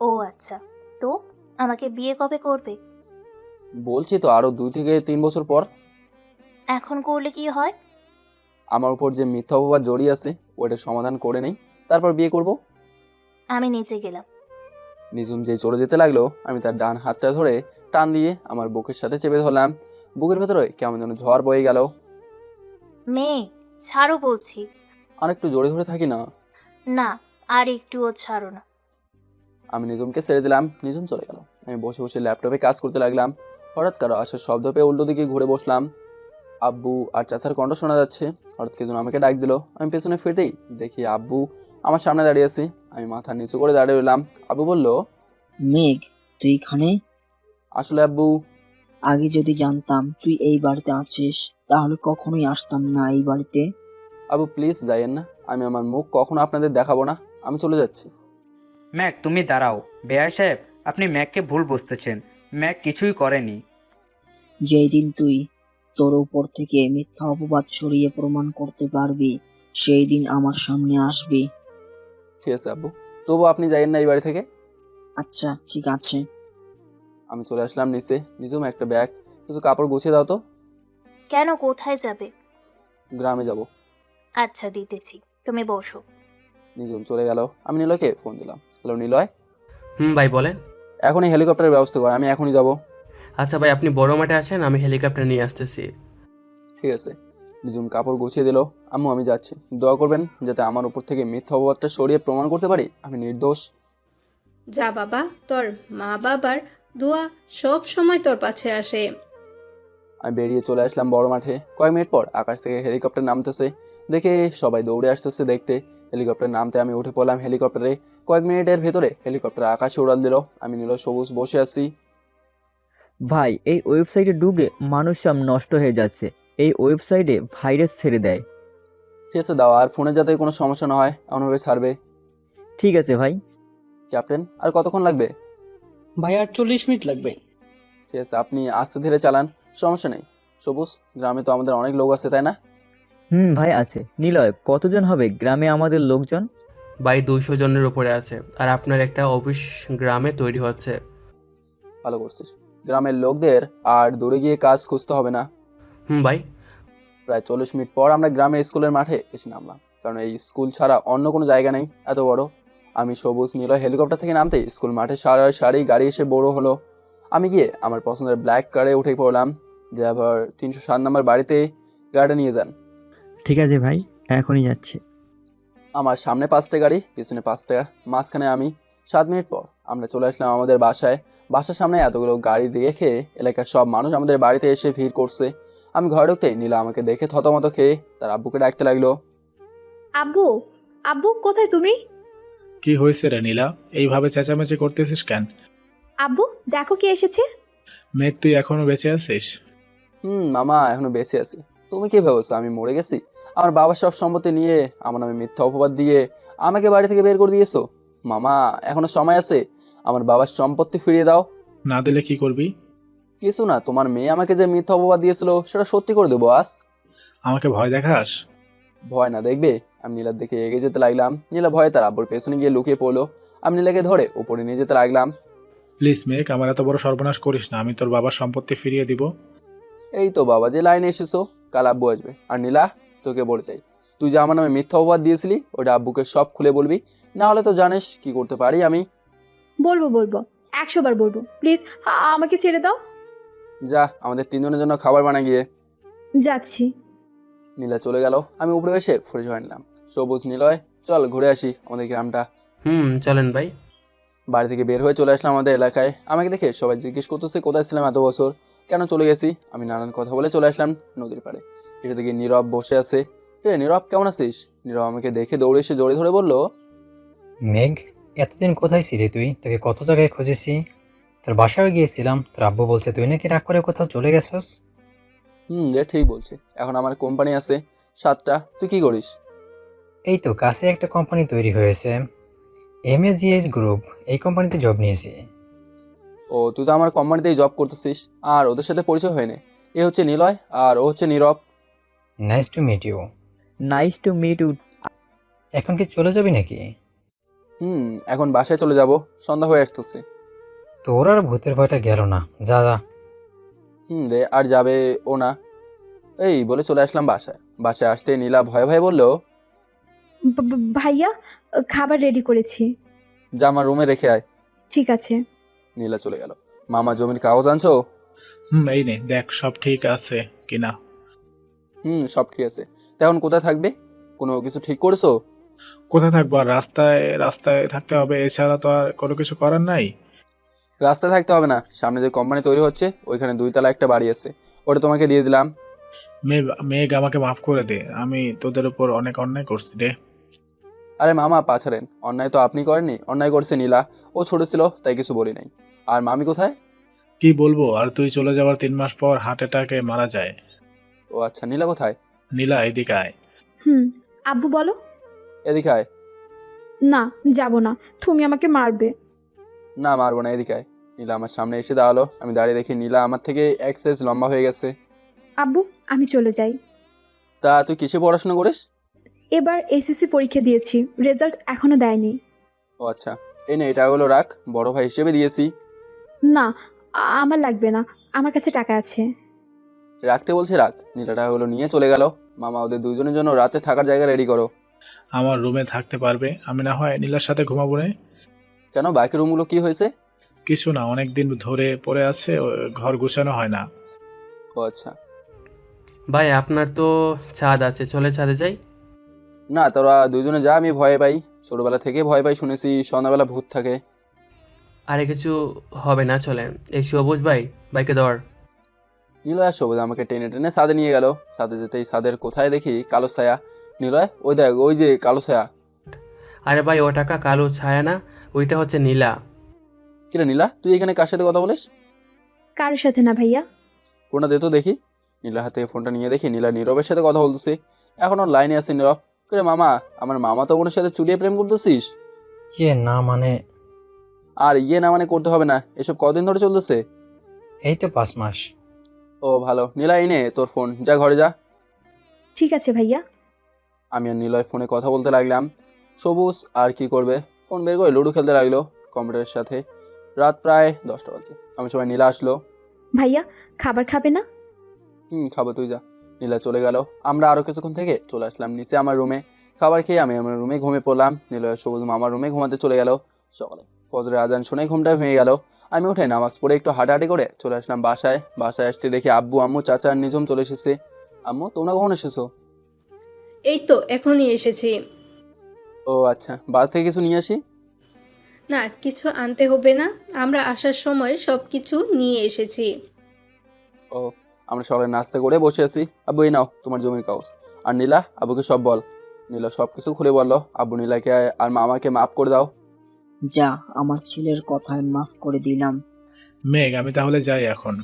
ও আচ্ছা, তো আমাকে বিয়ে কবে করবে? বলছি তো, আরো 2 থেকে 3 বছর পর। এখন করলে কি হয়? আমার উপর যে মিথ্যা অপবাদ জড়িয়ে আছে ওইটা সমাধান করে নেই, তারপর বিয়ে করব। আমি নিচে গেলাম। নিঝুম যে চলে যেতে লাগলো, আমি তার ডান হাতটা ধরে টান দিয়ে আমার বুকের সাথে চেপে ধরলাম। বুকের ভেতরে কেমন যেন ঝড় বয়ে গেল। মেয়ে, ছাড়ো বলছি। আর একটু জোরে ধরে থাকি না? না, আর একটুও ছাড়ো না। আমি নিঝুমকে ছেড়ে দিলাম। নিঝুম চলে গেল। আমি বসে বসে ল্যাপটপে কাজ করতে লাগলাম। হঠাৎ কারো আসার শব্দ পেয়ে উল্টো দিকে ঘুরে বসলাম। আব্বু আর চাচার কণ্ঠ শোনা যাচ্ছে। হঠাৎ কে যেন আমাকে ডাক দিল। আমি পেছনে ফিরতেই দেখি আব্বু আমার সামনে দাঁড়িয়ে আছে। আমি মাথা নিচু করে দাঁড়িয়ে রইলাম। আব্বু বলল, মেঘ, তুই এখানে? আসলে আব্বু, আগে যদি জানতাম তুই এই বাড়িতে আছিস তাহলে কখনোই আসতাম না এই বাড়িতে। আব্বু প্লিজ যাইয়েন না। আমি আমার মুখ কখনো আপনাদের দেখাবো না। আমি চলে যাচ্ছি। ম্যাক তুমি দাঁড়াও। বেয়াই সাহেব, আপনি ম্যাককে ভুল বুঝতেছেন। ম্যাক কিছুই করেনি। যেই দিন তুই তোর উপর থেকে মিথ্যা অপবাদ ছড়িয়ে প্রমাণ করতে পারবি সেই দিন আমার সামনে আসবি। ঠিক আছে আব্বু, তবু আপনি যাইয়েন না এই বাড়ি থেকে। আচ্ছা ঠিক আছে। আমি চলে আসলাম নিচে। নিঝুম একটা ব্যাগ, কিছু কাপড় গুছিয়ে দাও তো। কেন, কোথায় যাবে? গ্রামে যাব। আচ্ছা দিতেছি, তুমি বসো। নিঝুম চলে গেল। আমি নিলয়কে ফোন দিলাম। হ্যালো নিলয়। ভাই বলেন। এখনই হেলিকপ্টারের ব্যবস্থা কর, আমি এখনই যাব। আচ্ছা ভাই, আপনি বড় মাঠে আসেন, আমি হেলিকপ্টার নিয়ে আসতেছি। ঠিক আছে। নিঝুম কাপড় গুছিয়ে দিল। আম্মু আমি যাচ্ছি, দোয়া করবেন যাতে আমার উপর থেকে মিথ্যা অপবাদটা সরিয়ে প্রমাণ করতে পারি আমি নির্দোষ। যা বাবা, তোর মা বাবার দোয়া সব সময় তোর পাশে আসে। আমি বেরিয়ে চলে আসলাম বড় মাঠে। কয়েক মিনিট পর আকাশ থেকে হেলিকপ্টার নামতেছে দেখে সবাই দৌড়ে আসতেছে দেখতে। হেলিকপ্টার নামতে আমি উঠে পড়লাম হেলিকপ্টারে। কয়েক মিনিটের ভেতরে হেলিকপ্টার আকাশে উড়াল দিল। আমি নিল সবুজ বসে আছি। ভাই, এই ওয়েবসাইটে ঢুকে মানুষ সব নষ্ট হয়ে যাচ্ছে। এই ওয়েবসাইটে ভাইরাস ছেড়ে দেয়। ঠিক আছে দাও, আর ফোনে যাতে কোনো সমস্যা না হয় এমনভাবে ছাড়বে। ঠিক আছে ভাই। ক্যাপ্টেন, আর কতক্ষণ লাগবে? ভাই আর 40 মিনিট লাগবে। ঠিক আছে, আপনি আস্তে ধীরে চালান, সমস্যা নেই। সবুজ, গ্রামে তো আমাদের অনেক লোক আছে, তাই না? ভাই আছে। নিলয়, কতজন হবে গ্রামে আমাদের লোকজন? ভাই 200 জনের উপরে আছে, আর আপনার একটা অফিস গ্রামে তৈরি হচ্ছে। ভালো করছিস। গ্রামের লোকদের আর দূরে গিয়ে কাজ খুঁজতে হবে না। ভাই। প্রায় 40 মিনিট পর আমরা গ্রামের স্কুলের মাঠে এসে নামলাম, কারণ এই স্কুল ছাড়া অন্য কোনো জায়গা নেই এত বড়। আমি, সবুজ, নিলয় হেলিকপ্টার থেকে নামতে স্কুল মাঠে সারি সারি গাড়ি এসে বড় হলো। আমি গিয়ে আমার পছন্দের ব্ল্যাক কারে উঠে পড়লাম, যে আবার 307 নম্বর বাড়িতে গাড়িটা নিয়ে যান। ঠিক আছে ভাই, এখনই যাচ্ছি। আমার সামনে 5টা গাড়ি, পিছনে 5টা, মাঝখানে আমি। 7 মিনিট পর আমরা চলে আসলাম আমাদের বাসায়। বাসার সামনে এতগুলো গাড়ি দেখে এলাকার সব মানুষ আমাদের বাড়িতে এসে ভিড় করছে। আমি ঘরে ঢুকতেই নীলা আমাকে দেখে থতমত খেয়ে তার আব্বুকে ডাকতে লাগলো। আব্বু, আব্বু কোথায় তুমি? কি হয়েছে রে নীলা, এইভাবে চেঁচামেচি করতেছিস কেন? আব্বু দেখো কে এসেছে। মেঘ, তুই এখনো বেঁচে আছিস? মামা এখনো বেঁচে আছি। তুমি কি ভেবেছো আমি মরে গেছি? আমার বাবার সব সম্পত্তি নিয়ে আমার নামে মিথ্যা অপবাদ দিয়ে আমাকে বাড়ি থেকে বের করে দিয়েছো। মামা এখনো সময় আছে, আমার বাবার সম্পত্তি ফিরিয়ে দাও। না দিলে কি করবি? কিছু না, তোমার মেয়ে আমাকে যে মিথ্যা অপবাদ দিয়েছিল সেটা সত্যি করে দেবো আজ। আমাকে ভয় দেখাস? ভয় না দেখবে। আমি নীলার দিকে এগিয়ে যেতে লাগলাম। নীলা ভয়ে তার আব্বুর পেছনে গিয়ে লুকিয়ে পড়লো। আমি নীলাকে ধরে উপরে নিয়ে যেতে লাগলাম। প্লিজ মেঘ, আমার এত বড় সর্বনাশ করিস না, আমি তোর বাবার সম্পত্তি ফিরিয়ে দিব। এই তো বাবা যে লাইনে এসেছো, কাল আব্বু আসবে। আর নীলা, তোকে বলে চাই, তুই যে আমার নামে মিথ্যা অপবাদ দিয়েছিলি ওটা আব্বুকে সব খুলে বলবি, না হলে তো জানিস কি করতে পারি আমি। বলবো বলবো, 100 বার বলবো। প্লিজ আমাকে ছেড়ে দাও। যা, আমাদের 3 জনের জন্য খাবার বানা গিয়ে। যাচ্ছি। নীলা চলে গেল। আমি উপরে এসে ফ্রেশ হয়ে নিলাম। সবুজ, নিলয়, চল ঘুরে আসি আমাদের গ্রামটা। চলেন ভাই। বাড়ি থেকে বের হয়ে চলে আসলাম আমাদের এলাকায়। আমাকে দেখে সবাই জিজ্ঞেস করতেছে কোথায় ছিলাম এত বছর, কেন চলে গেছি। আমি নানান কথা বলে চলে আসলাম নদীর পাড়ে। এসে দেখি নীরব বসে আছে। নীরব, কেমন আছিস? নীরব আমাকে দেখে দৌড়ে এসে জড়িয়ে ধরে বলল, মেঘ, এতদিন কোথায় ছিলি তুই? তোকে কত জায়গায় খুঁজেছি। তোর বাসায় গিয়েছিলাম, তোর আব্বু বলছে তুই নাকি রাগ করে কোথাও চলে গেছস। রে ঠিক বলছে। এখন আমার কোম্পানি আছে 7টা। তুই কি করিস? এই তো কাছে একটা কোম্পানি তৈরি হয়েছে, MAGS গ্রুপ, এই কোম্পানিতে জব নিয়েছি। ও, তুই তো আমার কোম্পানিতেই জব করতেছিস। আর ওদের সাথে পরিচয় হয়নি। এ হচ্ছে নিলয় আর ও হচ্ছে Nirob. Nice to meet you. Nice to meet you. এখন কি চলে যাবি নাকি? এখন বাসায় চলে যাব, সন্ধ্যা হয়ে আসতেছে। তোর আর ভূতের ভয়টা গেল না, যা যা। রে, আর যাবে ও না। এই বলে চলে আসলাম বাসায়। বাসায় আসতে নীলা ভয়ে ভয়ে বলল, ভাইয়া খাবার রেডি করেছি। যা আমার রুমে রেখে আয়। ঠিক আছে। নীলা চলে গেল। মামা, জমির কাগজ আনছো? এই নে, দেখ সব ঠিক আছে কিনা। সব ঠিক আছে। এখন কোথায় থাকবে? কোনো কিছু ঠিক করেছো? কোথায় থাকবো আর, রাস্তায় রাস্তায় থাকতে হবে, এছাড়া তো আর কোনো কিছু করার নাই। রাস্তায় থাকতে হবে না, সামনে যে কোম্পানি তৈরি হচ্ছে ওইখানে 2 তলা একটা বাড়ি আছে, ওটা তোমাকে দিয়ে দিলাম। মেঘ, আমাকে মাফ করে দে, আমি তোদের উপর অনেক অন্যায় করছি রে। আরে মামা, পাছাড়েন, অন্যায় তো আপনি করেননি, অন্যায় করছে নীলা। ও ছোট ছিল তাই কিছু বলি নাই। আর মামি কোথায়? কি বলবো আর, তুই চলে যাওয়ার 3 মাস পর হার্ট অ্যাটাকে মারা যায়। ও আচ্ছা, নীলা কোথায়? নীলা, এদিকে আয়। আব্বু বলো। এদিকে আয়। না, যাব না, তুমি আমাকে মারবে। না, মারবো না, এদিকে আয়। নীলা আমার সামনে এসে দাঁড়ালো। আমি দাঁড়িয়ে দেখি নীলা আমার থেকে 1 সাইজ লম্বা হয়ে গেছে। আব্বু, আমি চলে যাই। তা তুই কিসে পড়াশোনা করিস? এবার SSC পরীক্ষা দিয়েছি, রেজাল্ট এখনো দেয়নি। ও আচ্ছা, এই নে, এটা হলো রাখ, বড় ভাই হিসেবে দিয়েছি। না, আমার লাগবে না, আমার কাছে টাকা আছে। রাখতে বলছে রাখ। নীলাটা হলো নিয়ে চলে গেল। মামা, ওদের 2 জনের জন্য রাতে থাকার জায়গা রেডি করো। আমার রুমে থাকতে পারবে? আমি না হয় নীলার সাথে ঘুমাবো রে। কেন, বাকি রুমগুলো কি হয়েছে? কিছু না, অনেকদিন ধরে পড়ে আছে, ঘর গুছানো হয় না। ও আচ্ছা। ভাই, আপনার তো ছাদ আছে, চলে ছাদে যাই। না, তোরা 2 জনে যা, আমি ভয় পাই, ছোটবেলা থেকে ভয় পাই, শুনেছি সন্ধ্যাবেলা ভূত থাকে। আরে কিছু হবে না, চলেন। এই সবুজ ভাই, বাইকে ধর। নীলয় আর সবুজ আমাকে টেনে টেনে ছাদে নিয়ে গেল। ছাদে যেতেই ছাদের কোথায় দেখি কালো ছায়া। নীলয়, ওই দেখ, ওই যে কালো ছায়া। আরে ভাই, ও টাকা কালো ছায়া না, ওইটা হচ্ছে নীলা। কিরে নীলা, তুই এখানে কার সাথে কথা বলিস? কারোর সাথে না ভাইয়া। ফোনটা দে তো দেখি। নীলা হাতে ফোনটা নিয়ে দেখি নীলা নীরবের সাথে কথা বলতেছে। এখনো লাইনে আছে নীরব। কিরে মামা, আমার মামা তো বোনের সাথে চুলিয়ে প্রেম করতেছিস? না মানে। আর না মানে করতে হবে না, এসব কদিন ধরে চলতেছে? এই তো 5 মাস। ও ভালো। নীলা এনে তোর ফোন, যা ঘরে যা। ঠিক আছে ভাইয়া। আমি আর নিলয় ফোনে কথা বলতে লাগলাম। সবুজ আর কি করবে, ফোন বের করে লুডো খেলতে লাগলো কম্পিউটারের সাথে। রাত প্রায় 10টা বাজে। আমি সময় নীলা আসলো। ভাইয়া খাবার খাবে না? খাবো, তুই যা। নীলা চলে গেল। আমরা আরো কিছুক্ষণ থেকে চলে আসলাম নিচে আমার রুমে। খাবার খেয়ে আমি আমার রুমে ঘুমিয়ে পড়লাম। নিলয় সবুজ মামার রুমে ঘুমাতে চলে গেল। সকালে ফজরের আজান শুনে ঘুমটা ভেঙে গেল। আমি উঠে নামাজ পড়ে একটু হাঁটাহাঁটি করে চলে আসলাম বাসায়। বাসায় আসতে দেখি আব্বু, আম্মু, চাচা আর নিজম চলে এসেছে। আম্মু, তোমরা কখন এসেছো? এই তো এখনই এসেছি। ও আচ্ছা, বাস থেকে কিছু নিয়ে আসি? না, কিছু আনতে হবে না, আমরা আসার সময় সব কিছু নিয়ে এসেছি। ও, আমরা সকালে নাস্তা করে বসে আছি। আব্বু, এই নাও তোমার জমির কাগজ। আর নীলা, আব্বুকে সব বল। নীলা সব কিছু খুলে বললো। আব্বু নীলাকে আর মামাকে মাফ করে দাও। যা, আমার ছেলের কথায় মাফ করে দিলাম। মেঘ, আমি তাহলে যাই এখন।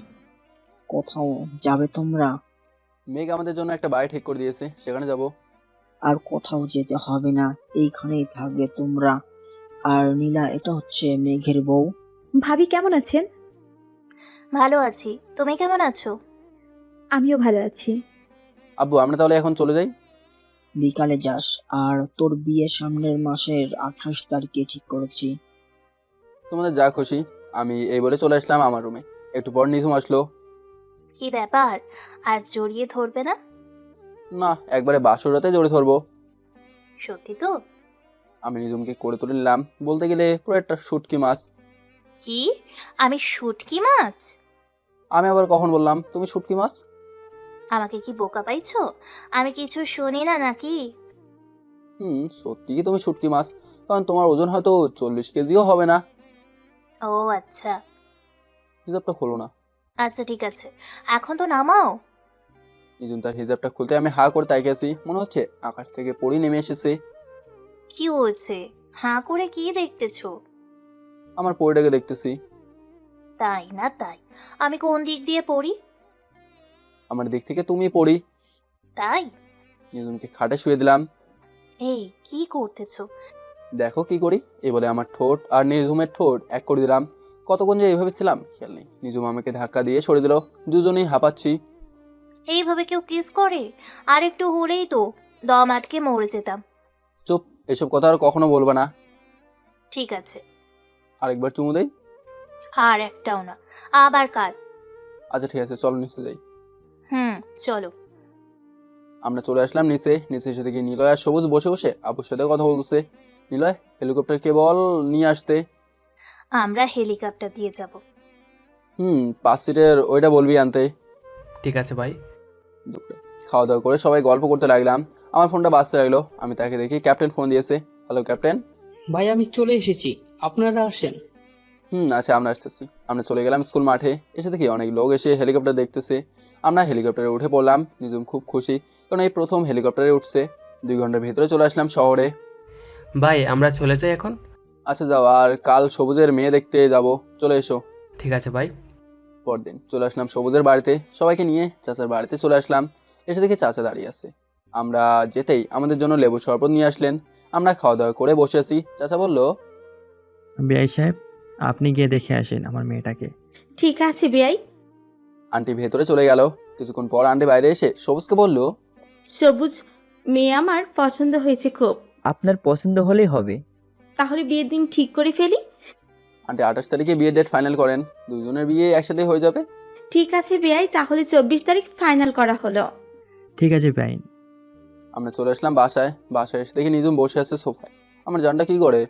কোথাও যাবে তোমরা? মেঘ আমাদের জন্য একটা বাড়ি ঠিক করে দিয়েছে, সেখানে যাব। আর কোথাও যেতে হবে না, এইখানেই থাকবে তোমরা। আর নীলা, এটা হচ্ছে মেঘের বউ। ভাবি কেমন আছেন? ভালো আছি, তুমি কেমন আছো? আমিও ভালো আছি। আব্বু, আমরা তাহলে এখন চলে যাই। বিকালে যাস। আর তোর বিয়ে সামনের মাসের 28 তারিখে ঠিক করেছি। তোমাদের যা খুশি। আমি এই বলে চলে আসলাম আমার রুমে। একটু পর নিঝুম আসলো। কি ব্যাপার, আর জড়িয়ে ধরবে না? না, একবারে বাসর রাতে জড়িয়ে ধরবো। সত্যি তো? আমি নিঝুমকে করে তুলে নিলাম। বলতে গেলে পুরো একটা শুটকি মাছ। কি? আমি শুটকি মাছ? আমি আবার কখন বললাম তুমি শুটকি মাছ? আমাকে কি বোকা পাইছো? আমি কিছু শুনি না নাকি? সত্যি কি তুমি শুটকি মাছ? কারণ তোমার ওজন হয়তো 40 কেজিও হবে না। ও আচ্ছা। হিজাবটা খোলো না। আচ্ছা ঠিক আছে, এখন তো নামাও। নিঝুম তার হিজাবটা খুলতে আমি হা করে তাকিয়ে আছি। মনে হচ্ছে আকাশ থেকে পড়ি নেমে এসেছে। কি হয়েছে? হাঁ করে কি দেখতেছো? আমার পরিটাকে দেখতেছি। তাই না তাই? আমি কোন দিক দিয়ে পড়ি? আমার দিক থেকে তুমি পড়ি। তাই? নিঝুমকে খাটে শুয়ে দিলাম। এই কি করতেছো? দেখো কি করি। এই বলে আমার ঠোঁট আর নিঝুমের ঠোঁট এক করে দিলাম। কতক্ষণ যে এইভাবে ছিলাম খেয়াল নেই। নিঝুম আমাকে ধাক্কা দিয়ে সরে দিল। দুজনেই হাঁপাচ্ছি। এইভাবে কেউ কিস করে? আর একটু হলেই তো দম আটকে মরে যেতাম। চুপ, এসব কথা আর কখনো বলবা না। ঠিক আছে। আরেকবার চুমু দেই? আর একটাও না, আবার কাল। আচ্ছা ঠিক আছে, চলো নিচে যাই। চলো। আমরা চলে আসলাম নিচে। নিচে এসে দেখি নিলয় আর সবুজ বসে বসে আব্বুর সাথে কথা বলতেছে। নিলয়, হেলিকপ্টারকে বল নিয়ে আসতে। আমরা হেলিকপ্টার দিয়ে যাব। 5 সিটের ওইটা বলবি আনতে। ঠিক আছে ভাই। দুপুরে খাওয়া দাওয়া করে সবাই গল্প করতে লাগলাম। আমার ফোনটা বাজতে লাগলো। আমি তাকে দেখি ক্যাপ্টেন ফোন দিয়েছে। Hello captain. ভাই আমি চলে এসেছি, আপনারা আসেন। আচ্ছা, আমরা আসতেছি। আমরা চলে গেলাম স্কুল মাঠে। এসে দেখি অনেক লোক এসে হেলিকপ্টার দেখতেছে। আমরা হেলিকপ্টারে উঠে পড়লাম। নিজম খুব খুশি, কারণ এই প্রথম হেলিকপ্টারে উঠছে। 2 ঘন্টার ভেতরে চলে আসলাম শহরে। ভাই আমরা চলে যাই এখন। আচ্ছা যাও, আর কাল সবুজের মেয়ে দেখতে যাব, চলে এসো। ঠিক আছে ভাই। পরদিন চলে আসলাম সবুজের বাড়িতে। সবাইকে নিয়ে চাচার বাড়িতে চলে আসলাম। এসে দেখি চাচা দাঁড়িয়ে আছে। আমরা যেতেই আমাদের জন্য লেবু শরবত নিয়ে আসলেন। আমরা খাওয়া দাওয়া করে বসে আছি। চাচা বলল, বিআই সাহেব, আপনি গিয়ে দেখে আসেন আমার মেয়েটাকে। ঠিক আছে বিয়াই। আন্টি ভেতরে চলে গেল। কিছুক্ষণ পর আন্টি বাইরে এসে সবুজকে বলল, সবুজ মেয়ে আমার পছন্দ হয়েছে খুব। আপনার পছন্দ হলেই হবে। তাহলে বিয়ের দিন ঠিক করে ফেলি। আন্টি 28 তারিখে বিয়ের ডেট ফাইনাল করেন। দুজনের বিয়ে একসাথে হয়ে যাবে। ঠিক আছে বিয়াই, তাহলে 24 তারিখ ফাইনাল করা হলো। ঠিক আছে বিআই। আমরা চলে আসলাম বাসায়। বাসায় এসে দেখি নিজম বসে আছে সোফায়। আমার জানটা কি করে?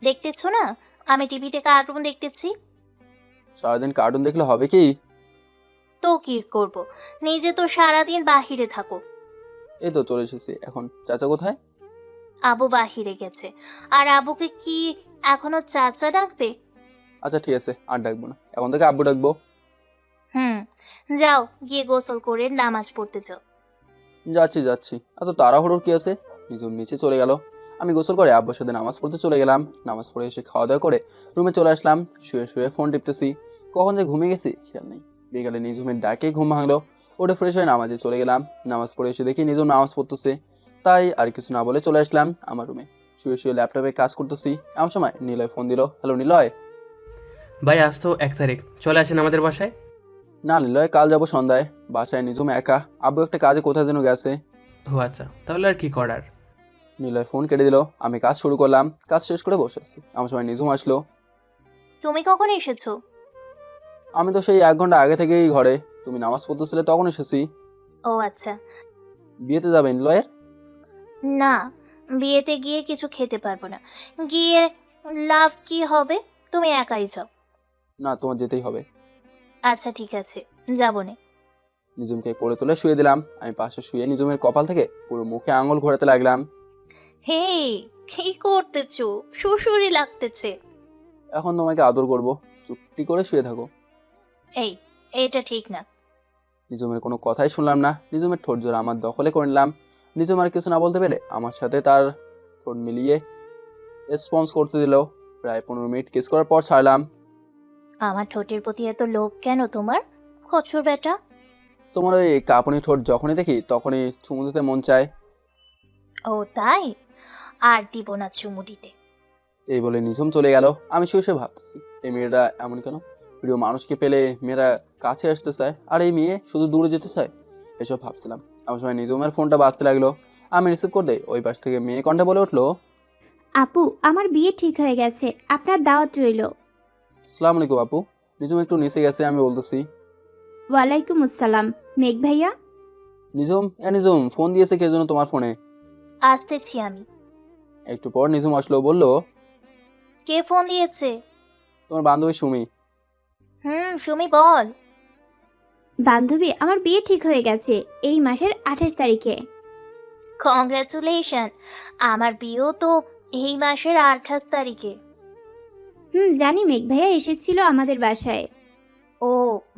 দেখতেছো না, আমি টিভিতে কার্টুন দেখতেছি। সারাদিন কার্টুন দেখলে হবে কি? তো কি করব, নিজে তো সারাদিন বাহিরে থাকো। এই তো চলে এসেছি। এখন চাচা কোথায়? আবু বাহিরে গেছে। আর আবুকে কি এখনো চাচা ডাকবে? আচ্ছা ঠিক আছে, আর ডাকবো না, এখন থেকে আব্বু ডাকবো। যাও গিয়ে গোসল করে নামাজ পড়তে যাও। যাচ্ছি যাচ্ছি, এত তাড়াহুড়োর কি আছে? নিজম নিচে চলে গেল। আমি গোসল করে আব্বুর সাথে নামাজ পড়তে চলে গেলাম। নামাজ পড়ে এসে খাওয়া দাওয়া করে রুমে চলে আসলাম। শুয়ে শুয়ে ফোন টিপতেছি। কখন যে ঘুমিয়ে গেছি খেয়াল নেই। বিকালে নিজমের ডাকে ঘুম ভাঙলো। ওটা ফ্রেশ হয়ে নামাজে চলে গেলাম। নামাজ পড়ে এসে দেখি নিজম নামাজ পড়তেছে। তাই আর কিছু না বলে চলে আসলাম আমার রুমে। শুয়ে শুয়ে ল্যাপটপে কাজ করতেছি। এমন সময় নিলয় ফোন দিল। হ্যালো নিলয়। ভাই আজ তো 1 তারিখ, চলে আসেন আমাদের বাসায়। না নিলয়, কাল যাবো সন্ধ্যায়। বাসায় নিজুম একা, আব্বু একটা কাজে কোথায় যেন গেছে। ও আচ্ছা, তাহলে আর কি করার। নিলয় ফোন কেটে দিল। আমি কাজ শুরু করলাম, কাজ শেষ করে বসে আছি। আমার সময় নিজুম আসলো। তুমি কখন এসেছো? আমি তো সেই 1 ঘন্টা আগে থেকেই ঘরে। তুমি নামাজ পড়তেছিলে তখন এসেছি। ও আচ্ছা। বিয়েতে যাবে নিলয়ের? না, বিয়েতে গিয়ে কিছু খেতে পারবো না। গিয়ে লাভ কি হবে? তুমি একাই যাও। না, তোমার যেতেই হবে। আচ্ছা ঠিক আছে, যাবো নে। নিজুমকে কোলে তুলে শুয়ে দিলাম। আমি পাশে শুয়ে নিজুমের কপাল থেকে পুরো মুখে আঙুল ঘোরাতে লাগলাম। হে, কি করতেছো? শ্বশুরই লাগতেছে। এখন তোমাকে আদর করব, চুপটি করে শুয়ে থাকো। এই, এটা ঠিক না। নিজুমের কোনো কথাই শুনলাম না। নিজুমের ঠোঁট জোড়া আমার দখলে করে নিলাম। নিজুম আর কিছু না বলতে পেরে আমার সাথে তার ঠোঁট মিলিয়ে রেসপন্স করতে দিল। প্রায় 15 মিনিট কিস করার পর ছাড়লাম। আমার ঠোঁটের প্রতি এত লোভ কেন তোমার, খচ্চর বেটা? তোমার ওই কাঁপুনি ঠোঁট যখনই দেখি তখনই চুমু দিতে মন চায়। ও তাই? আর দিব না চুমু দিতে। এই বলে নিজুম চলে গেল। আমি শুয়ে শুয়ে ভাবতেছি, এই মেয়েটা এমন কেন? প্রিয় মানুষকে পেলে মেয়েরা কাছে আসতে চায়, আর এই মেয়ে শুধু দূরে যেতে চায়। এসব ভাবছিলাম, আমার সময় নিজুমের ফোনটা বাজতে লাগলো। আমি রিসিভ করতে ওই পাশ থেকে মেয়ে কণ্ঠে বলে উঠলো, আপু, আমার বিয়ে ঠিক হয়ে গেছে, আপনার দাওয়াত রইল। আসসালামু আলাইকুম আপু। নিজুম একটু নিচে গেছে, আমি বলতেছি। ওয়ালাইকুম আসসালাম। মেঘ ভাইয়া? নিজুম ফোন দিয়েছে কে যেন তোমার ফোনে। আসতেছি আমি। একটু পর নিজুম আসলো, বলল, কে ফোন দিয়েছে? তোমার বান্ধবী সুমি। সুমি বল। বান্ধবী, আমার বিয়ে ঠিক হয়ে গেছে এই মাসের 28 তারিখে। কংগ্রাচুলেশন। আমার বিয়েও তো এই মাসের 28 তারিখে। জানি, মেঘ ভাইয়া এসেছিল আমাদের বাসায়। ও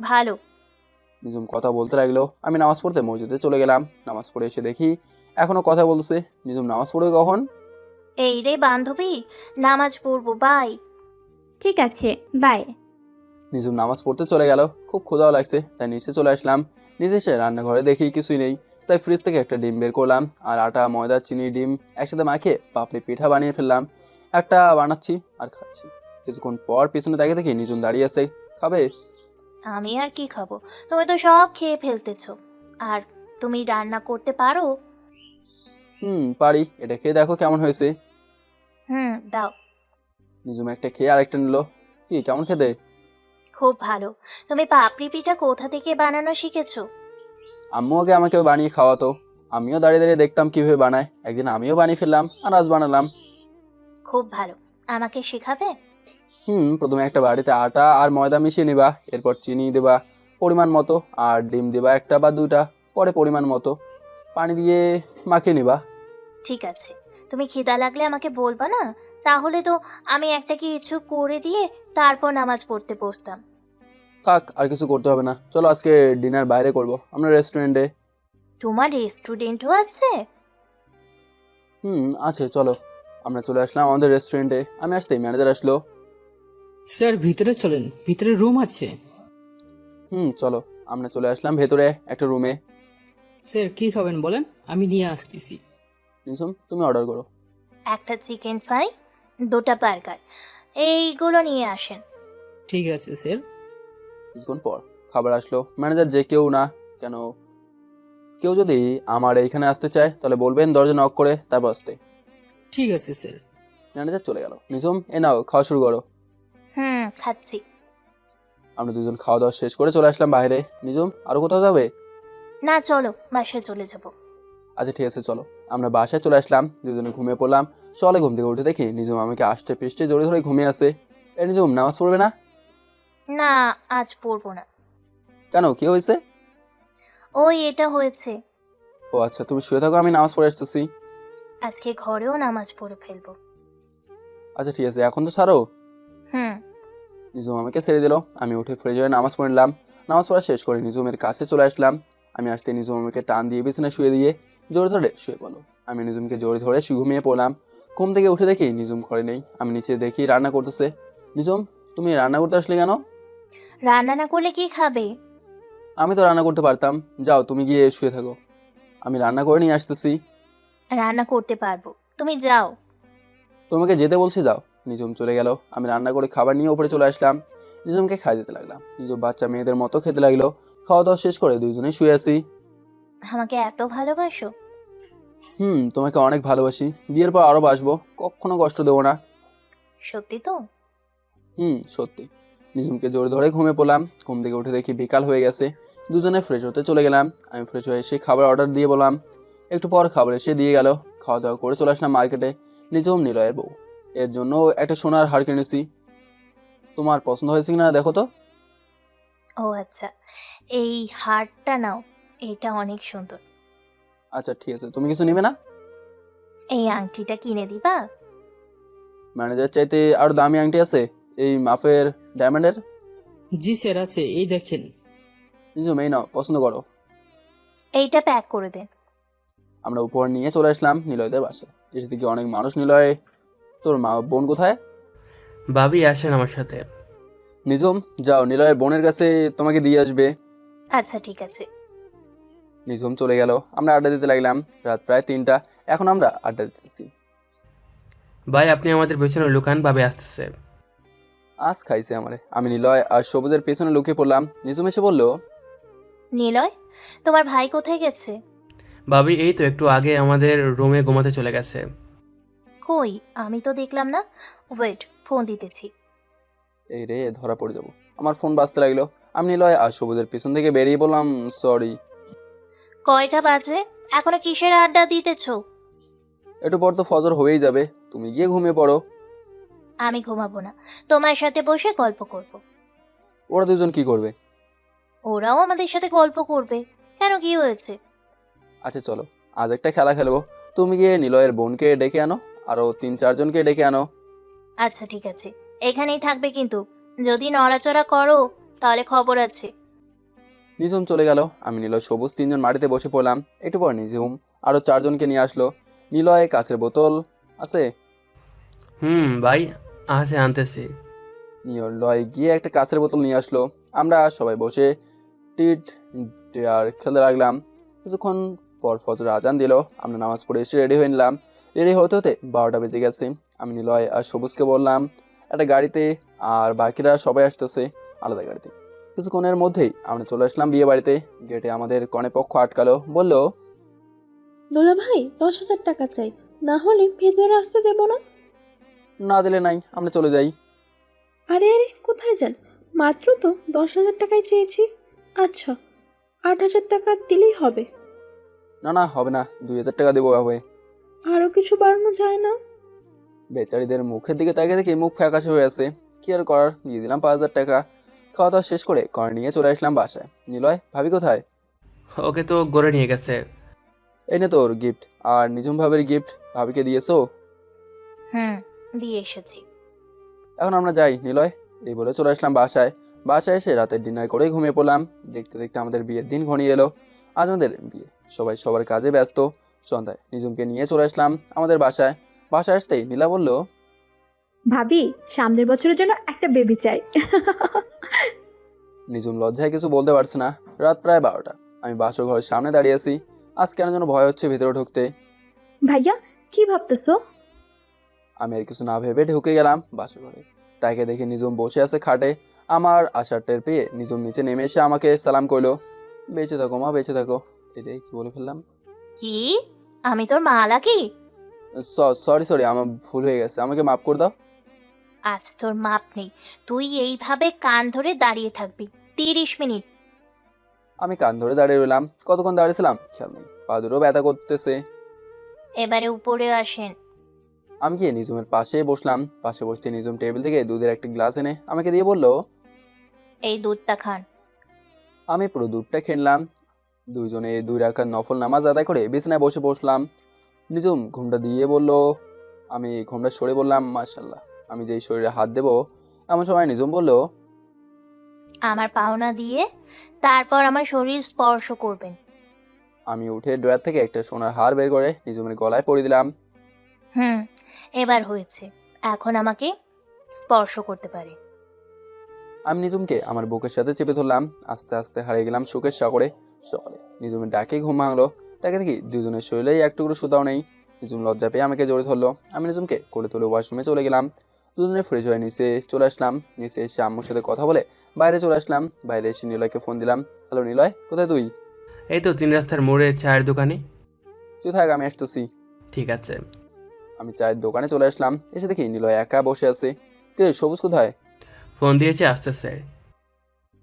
ভালো। নিজুম কথা বলতে লাগলো। আমি নামাজ পড়তে মসজিদে চলে গেলাম। নামাজ পড়ে এসে দেখি এখনো কথা বলছে। নিজুম নামাজ পড়বে কখন? এই রে বান্ধবী, নামাজ পড়বো, বাই। ঠিক আছে, বাই। নিজুম নামাজ পড়তে চলে গেল। খুব ক্ষুধাও লাগছে, তাই নিচে চলে আসলাম। নিচে এসে রান্নাঘরে দেখি কিছুই নেই, তাই ফ্রিজ থেকে একটা ডিম বের করলাম আর আটা, ময়দা, চিনি, ডিম একসাথে মাখিয়ে পাপড়ি পিঠা বানিয়ে ফেললাম। একটা বানাচ্ছি আর খাচ্ছি। কিছুক্ষণ পর পিছনে তাকিয়ে দেখি নিজুম দাঁড়িয়ে আছে। খাবে? আমি আর কি খাবো, তুমি তো সব খেয়ে ফেলতেছো। আর তুমি রান্না করতে পারো? পারি। এটা খেয়ে দেখো কেমন হয়েছে। দাও। নিজুম একটা খেয়ে আরেকটা নিল। কি, কেমন খেতে? খুব ভালো। তুমি পাপড়ি পিঠা কোথা থেকে বানানো শিখেছো? আম্মু আগে আমাকে বানিয়ে খাওয়াতো, আমিও দাঁড়িয়ে দাঁড়িয়ে দেখতাম কিভাবে বানায়। একদিন আমিও বানিয়ে ফেললাম আর আজ বানালাম। খুব ভালো, আমাকে শেখাবে? প্রথমে একটা বাড়িতে আটা আর ময়দা মিশিয়ে নিবা, এরপর চিনি দেবা পরিমাণ মতো, আর ডিম দেবা 1টা বা 2টা, পরে পরিমাণ মতো পানি দিয়ে মাখিয়ে নিবা। ঠিক আছে, তুমি খিদা লাগলে আমাকে বলবা না, তাহলে তো আমি একটা কিছু করে দিয়ে তারপর নামাজ পড়তে বসতাম। থাক, আর কিছু করতে হবে না। চলো আজকে ডিনার বাইরে করব, আমরা রেস্টুরেন্টে। তোমার রেস্টুরেন্টও আছে? আছে, চলো। আমরা চলে আসলাম আমাদের রেস্টুরেন্টে। আমি আসতেই ম্যানেজার আসলো। স্যার ভিতরে চলেন, ভিতরে রুম আছে। চলো। আমরা চলে আসলাম ভেতরে একটা রুমে। স্যার কি খাবেন বলেন, আমি নিয়ে আসতেছি। নিজুম, তুমি অর্ডার করো। একটা চিকেন ফ্রাই, 2টা বার্গার, এইগুলো নিয়ে আসেন। ঠিক আছে স্যার। কিছুক্ষণ পর খাবার আসলো। ম্যানেজার যে কেউ না কেন, কেউ যদি আমার এইখানে আসতে চায় তাহলে বলবেন, দরজা নক করে তারপর আসতে। ঠিক আছে স্যার। ম্যানেজার চলে গেল। নিজুম, এ নাও, খাওয়া শুরু করো। খাচ্ছি। আমরা দুজন খাওয়া দাওয়া শেষ করে চলে আসলাম বাইরে। নিজুম, আরো কোথাও যাবে? না, চলো বাসায় চলে যাব। আচ্ছা ঠিক আছে, চলো। আমরা বাসায় চলে আসলাম, দুজনে ঘুমিয়ে পড়লাম। সকালে ঘুম থেকে উঠে দেখি নিজুম আমাকে আষ্টে পৃষ্ঠে জড়িয়ে ধরে ঘুমিয়ে আছে। নিজুম, নামাজ পড়বে না? না, আজ পড়বো না। কেন, কি হয়েছে? ওই এটা হয়েছে। ও আচ্ছা, তুমি শুয়ে থাকো, আমি নামাজ পড়ে আসতেছি। আজকে ঘরেও নামাজ পড়ে ফেলবো। আচ্ছা ঠিক আছে, এখন তো ছাড়ো। নিজুম আমাকে ছেড়ে দিল। আমি উঠে ফ্রেশ হয়ে নামাজ পড়লাম। নামাজ পড়া শেষ করে নিজুমের কাছে চলে আসলাম। আমি আসতে নিজুম আমাকে টান দিয়ে বিছানায় শুয়ে দিয়ে জোরে ধরে শুয়ে পড়লো। আমি নিজুমকে জোরে ধরে ঘুমিয়ে পড়লাম। ঘুম থেকে উঠে দেখি নিজুম ঘরে নেই। আমি নিচে দেখি রান্না করতেছে। নিজুম, তুমি রান্না করতে আসলে কেন? রান্না না করলে কি খাবে? আমি তো রান্না করতে পারতাম। যাও, তুমি গিয়ে শুয়ে থাকো, আমি রান্না করে নিয়ে আসতেছি। রান্না করতে পারবো, তুমি যাও। তোমাকে যেতে বলছি, যাও। নিজুম চলে গেল। আমি রান্না করে খাবার নিয়ে উপরে চলে আসলাম। নিজমকে খাই দিতে লাগলাম। নিজম বাচ্চা মেয়েদের মতো খেতে লাগলো। খাওয়া দাওয়া শেষ করে দুইজনেই শুয়ে আছি। আমাকে এত ভালোবাসো? তোমাকে অনেক ভালোবাসি, বিয়ের পর আরো বাসবো, কখনো কষ্ট দেবো না। সত্যি তো? সত্যি। নিজমকে জোর ধরে ঘুমিয়ে পড়লাম। ঘুম থেকে উঠে দেখি বিকাল হয়ে গেছে। দুজনে ফ্রেশ হতে চলে গেলাম। আমি ফ্রেশ হয়ে এসে খাবার অর্ডার দিয়ে বললাম। একটু পর খাবার এসে দিয়ে গেল। খাওয়া দাওয়া করে চলে আসলাম মার্কেটে। নিজম নিলয়ের বউ, এর জন্য একটা সোনার হার কিনেছি। তোমার পছন্দ হয়েছে কিনা দেখো তো। ও আচ্ছা, এই হারটা নাও, এটা অনেক সুন্দর। আচ্ছা ঠিক আছে, তুমি কিছু নেবে না? এই আংটিটা কিনে দিবা? ম্যানেজার চাইতে আরো দামি আংটি আছে এই মাপের, ডায়মন্ডের? জি স্যার আছে, এই দেখেন। নিজম এই নাও, পছন্দ করো। এইটা প্যাক করে দেন। আমরা উপর নিয়ে চলে আসলাম নিলয়দের বাসায়। এসে দেখি অনেক মানুষ। নিলয়, তোর মা বোন কোথায়? ভাবি আসেন আমার সাথে। নিজম যাও, নিলয়ের বোনের কাছে তোমাকে দিয়ে আসবে। আচ্ছা ঠিক আছে। নিজম চলে গেল। আমরা আড্ডা দিতে লাগলাম। রাত প্রায় 3টা। এখন আমরা আড্ডা দিতেছি। ভাই আপনি আমাদের পেছনে লুকান, ভাবি আসতেছে। আজ খাইছে আমারে। আমি নিলয় আর সবুজের পেছনে লুকিয়ে পড়লাম। নিজম এসে বলল, নিলয়, তোমার ভাই কোথায় গেছে? ভাবি এই তো একটু আগে আমাদের রুমে ঘুমাতে চলে গেছে। কই, আমি তো দেখলাম না। ওয়েট, ফোন দিতেছি। এই রে, ধরা পড়ে যাবো। আমার ফোন বাজতে লাগলো। আমি নিলয় আর সবুজের পেছন থেকে বেরিয়ে বললাম, সরি। কয়টা বাজে? এখনো কিসের আড্ডা দিতেছো? একটু পর তো ফজর হয়েই যাবে, তুমি গিয়ে ঘুমিয়ে পড়ো। আমি ঘুমাবো না, তোমার সাথে বসে গল্প করব। ওরা দুজন কি করবে? ওরাও আমাদের সাথে গল্প করবে। কেন, কি হয়েছে? আচ্ছা চলো, আজ একটা খেলা খেলবো। তুমি গিয়ে নিলয়ের বোনকে ডেকে আনো, আরো 3-4 জনকে ডেকে আনো। আচ্ছা ঠিক আছে, এখানেই থাকবে কিন্তু যদি নড়াচড়া করো তাহলে খবর আছে। নিজম চলে গেল। আমি নিলয় সবুজ 3জন মাটিতে বসে পড়লাম। একটু পর নিজম আরো 4 জনকে নিয়ে আসলো। নিলয় কাছের বোতল আছে? ভাই আছে, আনতেছি। নিলয় গিয়ে একটা কাছের বোতল নিয়ে আসলো। আমরা সবাই বসে টিট আর খেলতে লাগলাম। কিছুক্ষণ পর ফজর আজান দিল। আমরা নামাজ পড়ে এসে রেডি হয়ে নিলাম। রেডি হতে হতে 12টা বেজে গেছে। আমি নিলয় আর সবুজকে বললাম একটা গাড়িতে, আর বাকিরা সবাই আসতেছে আলাদা গাড়িতে। কিছুক্ষণের মধ্যেই আমরা চলে আসলাম বিয়ে বাড়িতে। গেটে আমাদের কনে পক্ষ আটকালো। বলল, দোলা ভাই 10,000 টাকা চাই, না হলে ভেতরে আসতে দেব না। না দিলে নাই, আমরা চলে যাই। আরে আরে, কোথায় যান? মাত্র তো 10,000 টাকাই চেয়েছি। আচ্ছা, 8,000 টাকা দিলেই হবে। না না, হবে না, 2,000 টাকা দেবো হবে। আরো কিছু বাড়ানো যায় না? বেচারিদের মুখের দিকে তাকিয়ে দেখি মুখ ফ্যাকাশে হয়ে আছে। কি আর করার, দিয়ে দিলাম 5,000 টাকা। খাওয়া দাওয়া শেষ করে কনে নিয়ে চলে আসলাম বাসায়। নিলয়, ভাবি কোথায়? ওকে তো গড়ে নিয়ে গেছে। এই নে তোর গিফট, আর নিজম ভাবির গিফট। ভাবিকে দিয়েছো? দিয়ে এসেছি। এখন আমরা যাই নিলয়। এই বলে চলে আসলাম বাসায়। বাসায় এসে রাতের ডিনার করে ঘুমিয়ে পড়লাম। দেখতে দেখতে আমাদের বিয়ের দিন ঘনিয়ে এলো। আজ আমাদের বিয়ে। সবাই সবার কাজে ব্যস্ত। সন্ধ্যায় নিজমকে নিয়ে চলে আসলাম আমাদের বাসায়। বাসায় আসতেই নীলা বলল, ভাবি সামনের বছরের জন্য একটা বেবি চাই। নিজম লজ্জায় কিছু বলতে পারছে না। রাত প্রায় 12টা। আমি বাসর ঘরের সামনে দাঁড়িয়ে আছি। আজ কেন যেন ভয় হচ্ছে ভেতরে ঢুকতে। ভাইয়া কি ভাবতেছো? আমি আর কিছু না ভেবে ঢুকে গেলাম বাসর ঘরে। তাকে দেখে নিজম বসে আছে খাটে। আমার আশার টের পেয়ে নিজম নিচে নেমে এসে আমাকে সালাম করলো। বেঁচে থাকো মা, বেঁচে থাকো। এটাই কি বলে ফেললাম? কি, আমি তোর মা নাকি? সরি, আমার ভুল হয়ে গেছে, আমাকে মাফ করে দাও। আজ তোর মাপ নেই। তুই এইভাবে কান ধরে দাঁড়িয়ে থাকবি 30 মিনিট। আমি কান ধরে দাঁড়িয়ে রইলাম। কতক্ষণ দাঁড়িয়েছিলাম খেয়াল নেই। পা দুটো ব্যথা করতেছে। এবারে উপরে আসেন। আমি গিয়ে নিজমের পাশে বসলাম। পাশে বসতে নিজম টেবিল থেকে দুধের একটা গ্লাস এনে আমাকে দিয়ে বলল, এই দুধটা খান। আমি পুরো দুধটা খেলাম। দুইজনে 2 রাকাত নফল নামাজ আদায় করে বিছানায় বসে বসলাম। নিজম ঘুমটা দিয়ে বলল, আমি ঘুমটা সরে বললাম, মাশাআল্লাহ। আমি যেই শরীরে হাত দেব এমন সময় নিজম বলল, আমার পাওনা দিয়ে তারপর আমার শরীর স্পর্শ করবেন। আমি উঠে ড্রয়ার থেকে একটা সোনার হার বের করে নিজমের গলায় পরিয়ে দিলাম। এবার হয়েছে, এখন আমাকে স্পর্শ করতে পারে। আমি নিজমকে আমার বুকের সাথে চেপে ধরলাম। আস্তে আস্তে হারিয়ে গেলাম সুখের সাগরে। সকালে নিজমের ডাকে ঘুম ভাঙলো। তাকে দেখি দুজনের শরীরেই এক টুকরো সুতাও নেই। নিজম লজ্জা পেয়ে আমাকে জড়িয়ে ধরলো। আমি নিজমকে কোলে তুলে ওয়াশরুমে চলে গেলাম। দুজনে ফ্রেশ হয়ে নিচে চলে আসলাম। নিচে এসে আম্মুর সাথে কথা বলে বাইরে চলে আসলাম। বাইরে এসে নিলয়কে ফোন দিলাম। হ্যালো নিলয়, কোথায় তুই? এই তো 3 রাস্তার মোড়ে চায়ের দোকানে। তুই থাক, আমি আসতেছি। ঠিক আছে। আমি চায়ের দোকানে চলে আসলাম। এসে দেখি নিলয় একা বসে আছে। কে সবুজ কোথায়? ফোন দিয়েছে, আসতেছে।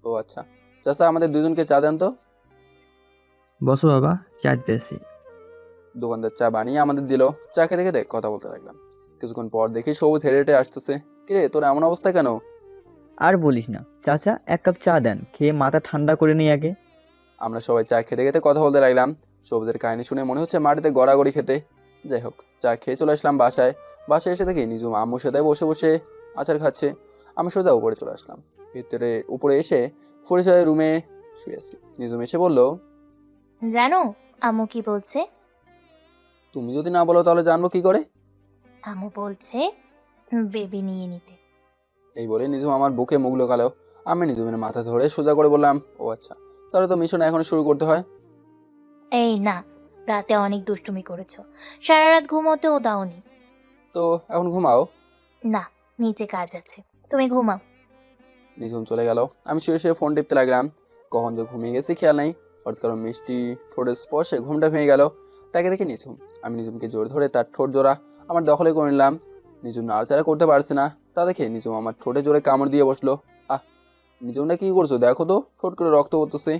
ও আচ্ছা, চাচা আমাদের দুজনকে চা দেন তো। বসো বাবা, চা দিতেছি। দোকানদার চা বানিয়ে আমাদের দিল। চা খেতে খেতে কথা বলতে লাগলাম। কিছুক্ষণ পর দেখি সবুজ হেঁটে হেঁটে আসতেছে। কিরে তোর এমন অবস্থা কেন? আর বলিস না চাচা, এক কাপ চা দেন, খেয়ে মাথা ঠান্ডা করে নিই আগে। আমরা সবাই চা খেতে খেতে কথা বলতে লাগলাম। সবুজের কাহিনী শুনে মনে হচ্ছে মাটিতে গড়াগড়ি খেতে। যাই হোক, চা খেয়ে চলে আসলাম বাসায়। বাসায় এসে দেখি নিজুম আম্মুর সাথে বসে বসে আচার খাচ্ছে। আমি সোজা উপরে চলে আসলাম। উপরে এসে ফ্রেশ হয়ে রুমে শুয়ে আছি। নিজুম এসে বলল, জানো আম্মু কি বলছে? তুমি যদি না বলো তাহলে জানবো কি করে? আম্মু বলছে বেবি নিয়ে নিতে। এই বলে নিজুম আমার বুকে মুখ লোকালো। আমি নিজুমের মাথা ধরে সোজা করে বললাম, ও আচ্ছা, তাহলে তো মিশন এখন শুরু করতে হয়। এই না, রাতে অনেক দুষ্টুমি করেছো, সারা রাত ঘুমোতেও দাওনি। তো এখন ঘুমাও। না, নিচে কাজ আছে, তুমি ঘুমাও। নিজুম চলে গেল। আমি শুয়ে শুয়ে ফোন টিপতে লাগলাম। কখন যে ঘুমিয়ে গেছি খেয়াল নাই। হঠাৎ করে মিষ্টি ঠোঁটের স্পর্শে ঘুমটা ভেঙে গেল। তাকে দেখে নিজুম। আমি নিজুমকে জোর ধরে তার ঠোঁট জোড়া আমার দখলে করে নিলাম। নিজুম নাড়াচাড়া করতে পারছে না। তা দেখে নিজুম আমার ঠোঁটে জোরে কামড় দিয়ে বসলো। আহ, নিজুমটা কি করছো দেখো তো, ঠোঁট করে রক্ত পড়তেছে।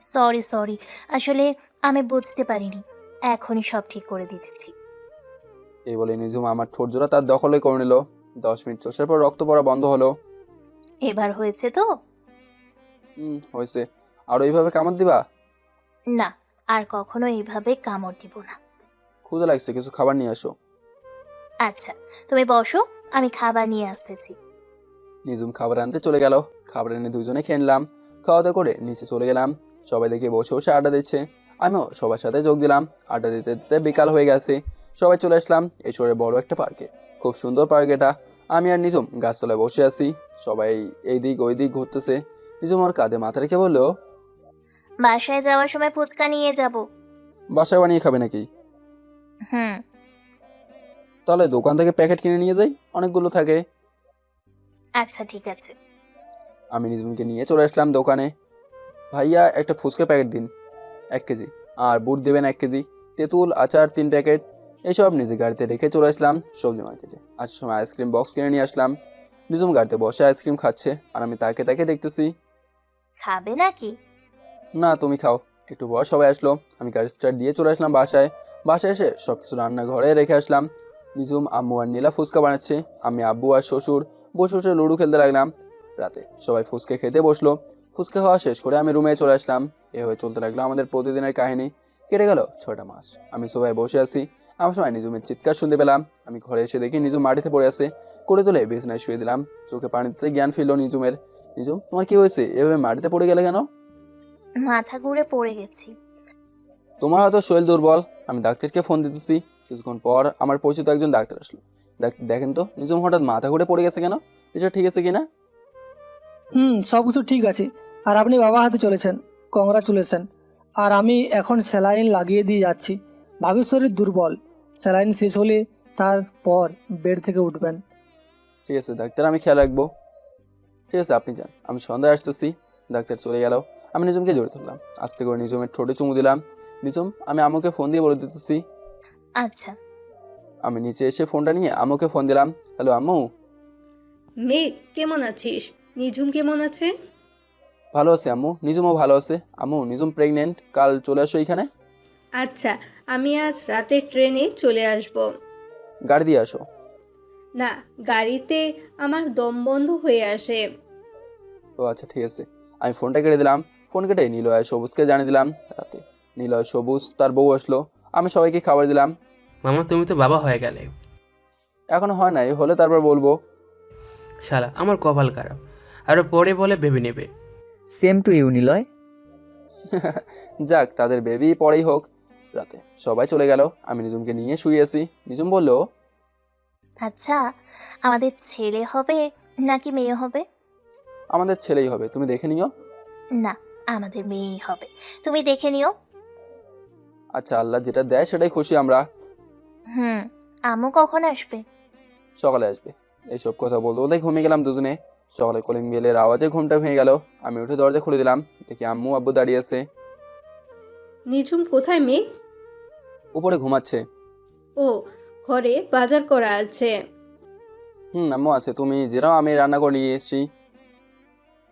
সরি, আসলে আমি বুঝতে পারিনি, এখনই সব ঠিক করে দিতেছি। এই বলে নিজুম আমার ঠোঁট জোড়া তার দখলে করে নিল। 10 মিনিট চষার পর রক্ত পড়া বন্ধ হলো। এবার হয়েছে তো? হয়েছে। আর এইভাবে কামড় দিবা? না, আর কখনো এইভাবে কামড় দিব না। ক্ষুধা লাগছে, কিছু খাবার নিয়ে আসো। আচ্ছা, তুমি বসো, আমি খাবার নিয়ে আসতেছি। নিজুম খাবার আনতে চলে গেল। খাবার এনে দুজনে খেয়ে নিলাম। খাওয়া দাওয়া করে নিচে চলে গেলাম। সবাই দেখে বসে বসে আড্ডা দিচ্ছে। আমিও সবার সাথে যোগ দিলাম। আড্ডা দিতে দিতে বিকাল হয়ে গেছে। সবাই চলে আসলাম এই শহরে বড় একটা পার্কে। খুব সুন্দর পার্ক এটা। আমি আর নিজুম গাছতলায় বসে আছি। সবাই এই দিক ওই দিক ঘুরতেছে। নিজুম আমার কাঁধে মাথা রেখে বললো, বাসায় যাওয়ার সময় ফুচকা নিয়ে যাব। বাসায় বানিয়ে খাবে নাকি? হুম। তাহলে দোকান থেকে প্যাকেট কিনে নিয়ে যাই, অনেকগুলো থাকে। আচ্ছা ঠিক আছে। আমি নিজুমকে নিয়ে চলে আসলাম দোকানে। ভাইয়া একটা ফুচকা প্যাকেট দিন 1 কেজি, আর বুট দেবেন 1 কেজি, তেঁতুল আচার 3 প্যাকেট। এইসব নিজে গাড়িতে রেখে চলে আসলাম সবজি মার্কেটে। আসার সময় আইসক্রিম বক্স কিনে নিয়ে আসলাম। নিজুম গাড়িতে বসে আইসক্রিম খাচ্ছে আর আমি তাকে তাকে দেখতেছি। খাবে নাকি? না, তুমি খাও। একটু পর সবাই আসলো। আমি গাড়ি স্টার্ট দিয়ে চলে আসলাম বাসায়। বাসায় এসে সবকিছু রান্নাঘরে রেখে আসলাম। নিজুম আম্মু আর নীলা ফুচকা বানাচ্ছে। আমি আব্বু আর শ্বশুর বসে বসে লুডো খেলতে লাগলাম। রাতে সবাই ফুচকা খেতে বসলো। ফুচকা খাওয়া শেষ করে আমি রুমে চলে আসলাম। এভাবে চলতে লাগলো আমাদের প্রতিদিনের কাহিনী। কেটে গেল 6টা মাস। আমি সবাই বসে আছি। আমার সময় নিজুমের চিৎকার শুনতে পেলাম। আমি ঘরে এসে দেখি নিজুম মাটিতে পড়ে আছে। করে তুলে বিছানায় শুয়ে দিলাম। চোখে পানিতে জ্ঞান ফিরল নিজুমের। নিজুম, তোমার কি হয়েছে? এভাবে মাটিতে পড়ে গেলে কেন? মাথা ঘুরে পড়ে গেছি। তোমার হয়তো শরীর দুর্বল। আমি ডাক্তারকে ফোন দিতেছি। কিছুক্ষণ পর আমার পরিচিত একজন ডাক্তার আসলো। দেখেন তো নিজুম হঠাৎ মাথা ঘুরে পড়ে গেছে কেন, এটা ঠিক আছে কিনা? সব কিছু ঠিক আছে। আর আপনি বাবা হাতে চলেছেন, কংগ্রাচুলেশন। আর আমি এখন স্যালাইন লাগিয়ে দিয়ে যাচ্ছি। ভাবির শরীর দুর্বল, স্যালাইন শেষ হলে তারপর বেড থেকে উঠবেন। ঠিক আছে ডাক্তার, আমি খেয়াল রাখবো। ঠিক আছে, আপনি যান, আমি সন্ধ্যায় আসতেছি। ডাক্তার চলে গেল। আমি নিজুমকে জড়িয়ে ধরলাম। আস্তে করে নিজুমের ঠোঁটে চুমু দিলাম। নিজুম, আমি আম্মুকে ফোন দিয়ে বলে দিতেছি। আচ্ছা। আমি নিচে এসে ফোনটা নিয়ে আম্মুকে ফোন দিলাম। হ্যালো আম্মু। মেঘ, কেমন আছিস? নিঝুম কেমন আছে? ভালো আছে আম্মু, নিজুমও ভালো আছে। আম্মু, নিজুম প্রেগনেন্ট, কাল চলে আসো এখানে। আচ্ছা, আমি আজ রাতে ট্রেনে চলে আসব। গাড়ি দিয়ে আসো। না, গাড়িতে আমার দম বন্ধ হয়ে আসে। ও আচ্ছা ঠিক আছে। আমি ফোনটা কেটে দিলাম। ফোন কেটে নিলয় সবুজকে জানিয়ে দিলাম। রাতে নিলয় সবুজ তার বউ আসলো। আমি সবাইকে খাবার দিলাম। মামা, তুমি তো বাবা হয়ে গেলে। এখনো হয় নাই, হলে তারপর বলবো। শালা, আমার কপাল খারাপ। আরো পরে বলে ভেবে নেবে। Same to you Niloy. যাক, তাদের বেবি পরেই হোক। রাতে সবাই চলে গেল। আমি নিজুমকে নিয়ে শুয়ে আছি। নিজুম বলল, আচ্ছা, আমাদের ছেলে হবে নাকি মেয়ে হবে? আমাদের ছেলেই হবে, তুমি দেখে নিও। না, আমাদের মেয়েই হবে, তুমি দেখে নিও। আচ্ছা, আল্লাহ যেটা দেয় সেটাই খুশি আমরা। আম্মু কখন আসবে? সকালে আসবে। এইসব কথা বলতে বলতে ঘুমিয়ে গেলাম দুজনে। সকালে কলিং বেলের আওয়াজে ঘুমটা ভেঙে গেল। আমি উঠে দরজা খুলে দিলাম, দেখি আম্মু আব্বু দাঁড়িয়ে আছে। নিঝুম কোথায় মেঘ? উপরে ঘুমাচ্ছে। ও, ঘরে বাজার করা আছে। আম্মু আছে, তুমি যেরাও আমি রান্না করে নিয়ে এসেছি।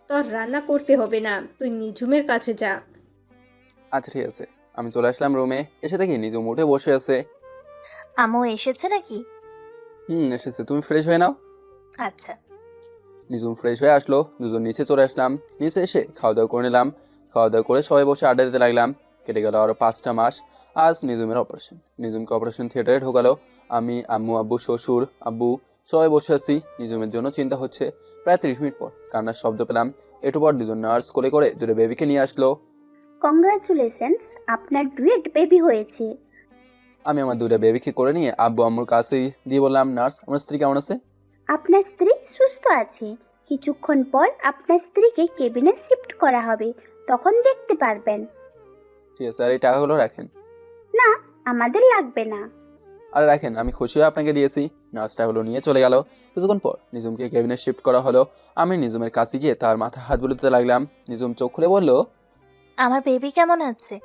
তোর রান্না করতে হবে না, তুই নিঝুমের কাছে যা। আচ্ছা ঠিক আছে। আমি চলে আসলাম রুমে, এসে দেখি নিজুম উঠে বসে আছে। আমও এসেছে নাকি? এসেছে, তুমি ফ্রেশ হয়ে নাও। আচ্ছা। নিজুম ফ্রেশ হয়ে আসলো, দুজন নিচে চলে আসলাম। নিচে এসে খাওয়া দাওয়া করে নিলাম। খাওয়া দাওয়া করে সবাই বসে আড্ডা দিতে লাগলাম। কেটে গেল আরো 5টা মাস। আজ নিজুমের অপারেশন। নিজুমকে অপারেশন থিয়েটারে ঢোকালো। আমি, আম্মু আব্বু, শ্বশুর আব্বু সবাই বসে আছি। নিজুমের জন্য চিন্তা হচ্ছে। প্রায় 30 মিনিট পর কান্নার শব্দ পেলাম। একটু পর দুজন নার্স কোলে করে দুটো বেবিকে নিয়ে আসলো। কংগ্রাচুলেশনস, আপনার ডুয়েট বেবি হয়েছে। আমি আমার দুটো বেবিকে করে নিয়ে আব্বু আম্মুর কাছেই দিয়ে বললাম, নার্স আমার স্ত্রী কেমন আছে? আপনার স্ত্রী সুস্থ আছে। কিছুক্ষণ পর আপনার স্ত্রীকে কেবিনে শিফট করা হবে, তখন দেখতে পারবেন। ঠিক আছে, আর এই টাকাগুলো রাখেন। না, আমাদের লাগবে না। আরে রাখেন, আমি খুশি হয়ে আপনাকে দিয়েছি। নার্স টাকাগুলো নিয়ে চলে গেল। কিছুক্ষণ পর নিজুমকে কেবিনে শিফট করা হলো। আমি নিজুমের কাছে গিয়ে তার মাথায় হাত বুলোতে লাগলাম। নিজুম চোখ খুলে বলল, আমার বেবি কেমন আছে?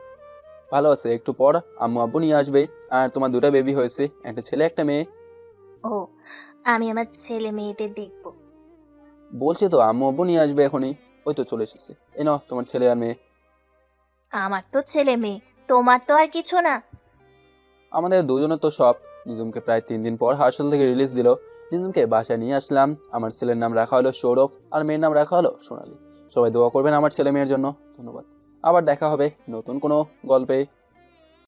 ভালো আছে। একটু পর আম্মু আব্বু নিয়ে আসবে। আর তোমার দুটো বেবি হয়েছে, একটা ছেলে একটা মেয়ে। ও, আমি আমার ছেলে মেয়েদের দেখব। বলছে তো আম্মু আব্বু নিয়ে আসবে এখনই। ওই তো চলে এসেছে। এই নাও তোমার ছেলে আর মেয়ে। আমার তো ছেলে মেয়ে, তোমার তো আর কিছু না। আমাদের দুজনের তো সব। নিজুমকে প্রায় 3 দিন পর হাসপাতাল থেকে রিলিজ দিল। নিজুমকে বাসায় নিয়ে আসলাম। আমার ছেলের নাম রাখা হলো সৌরভ, আর মেয়ের নাম রাখা হলো সোনালী। সবাই দোয়া করবেন আমার ছেলে মেয়ের জন্য। ধন্যবাদ। আবার দেখা হবে নতুন কোনো গল্পে।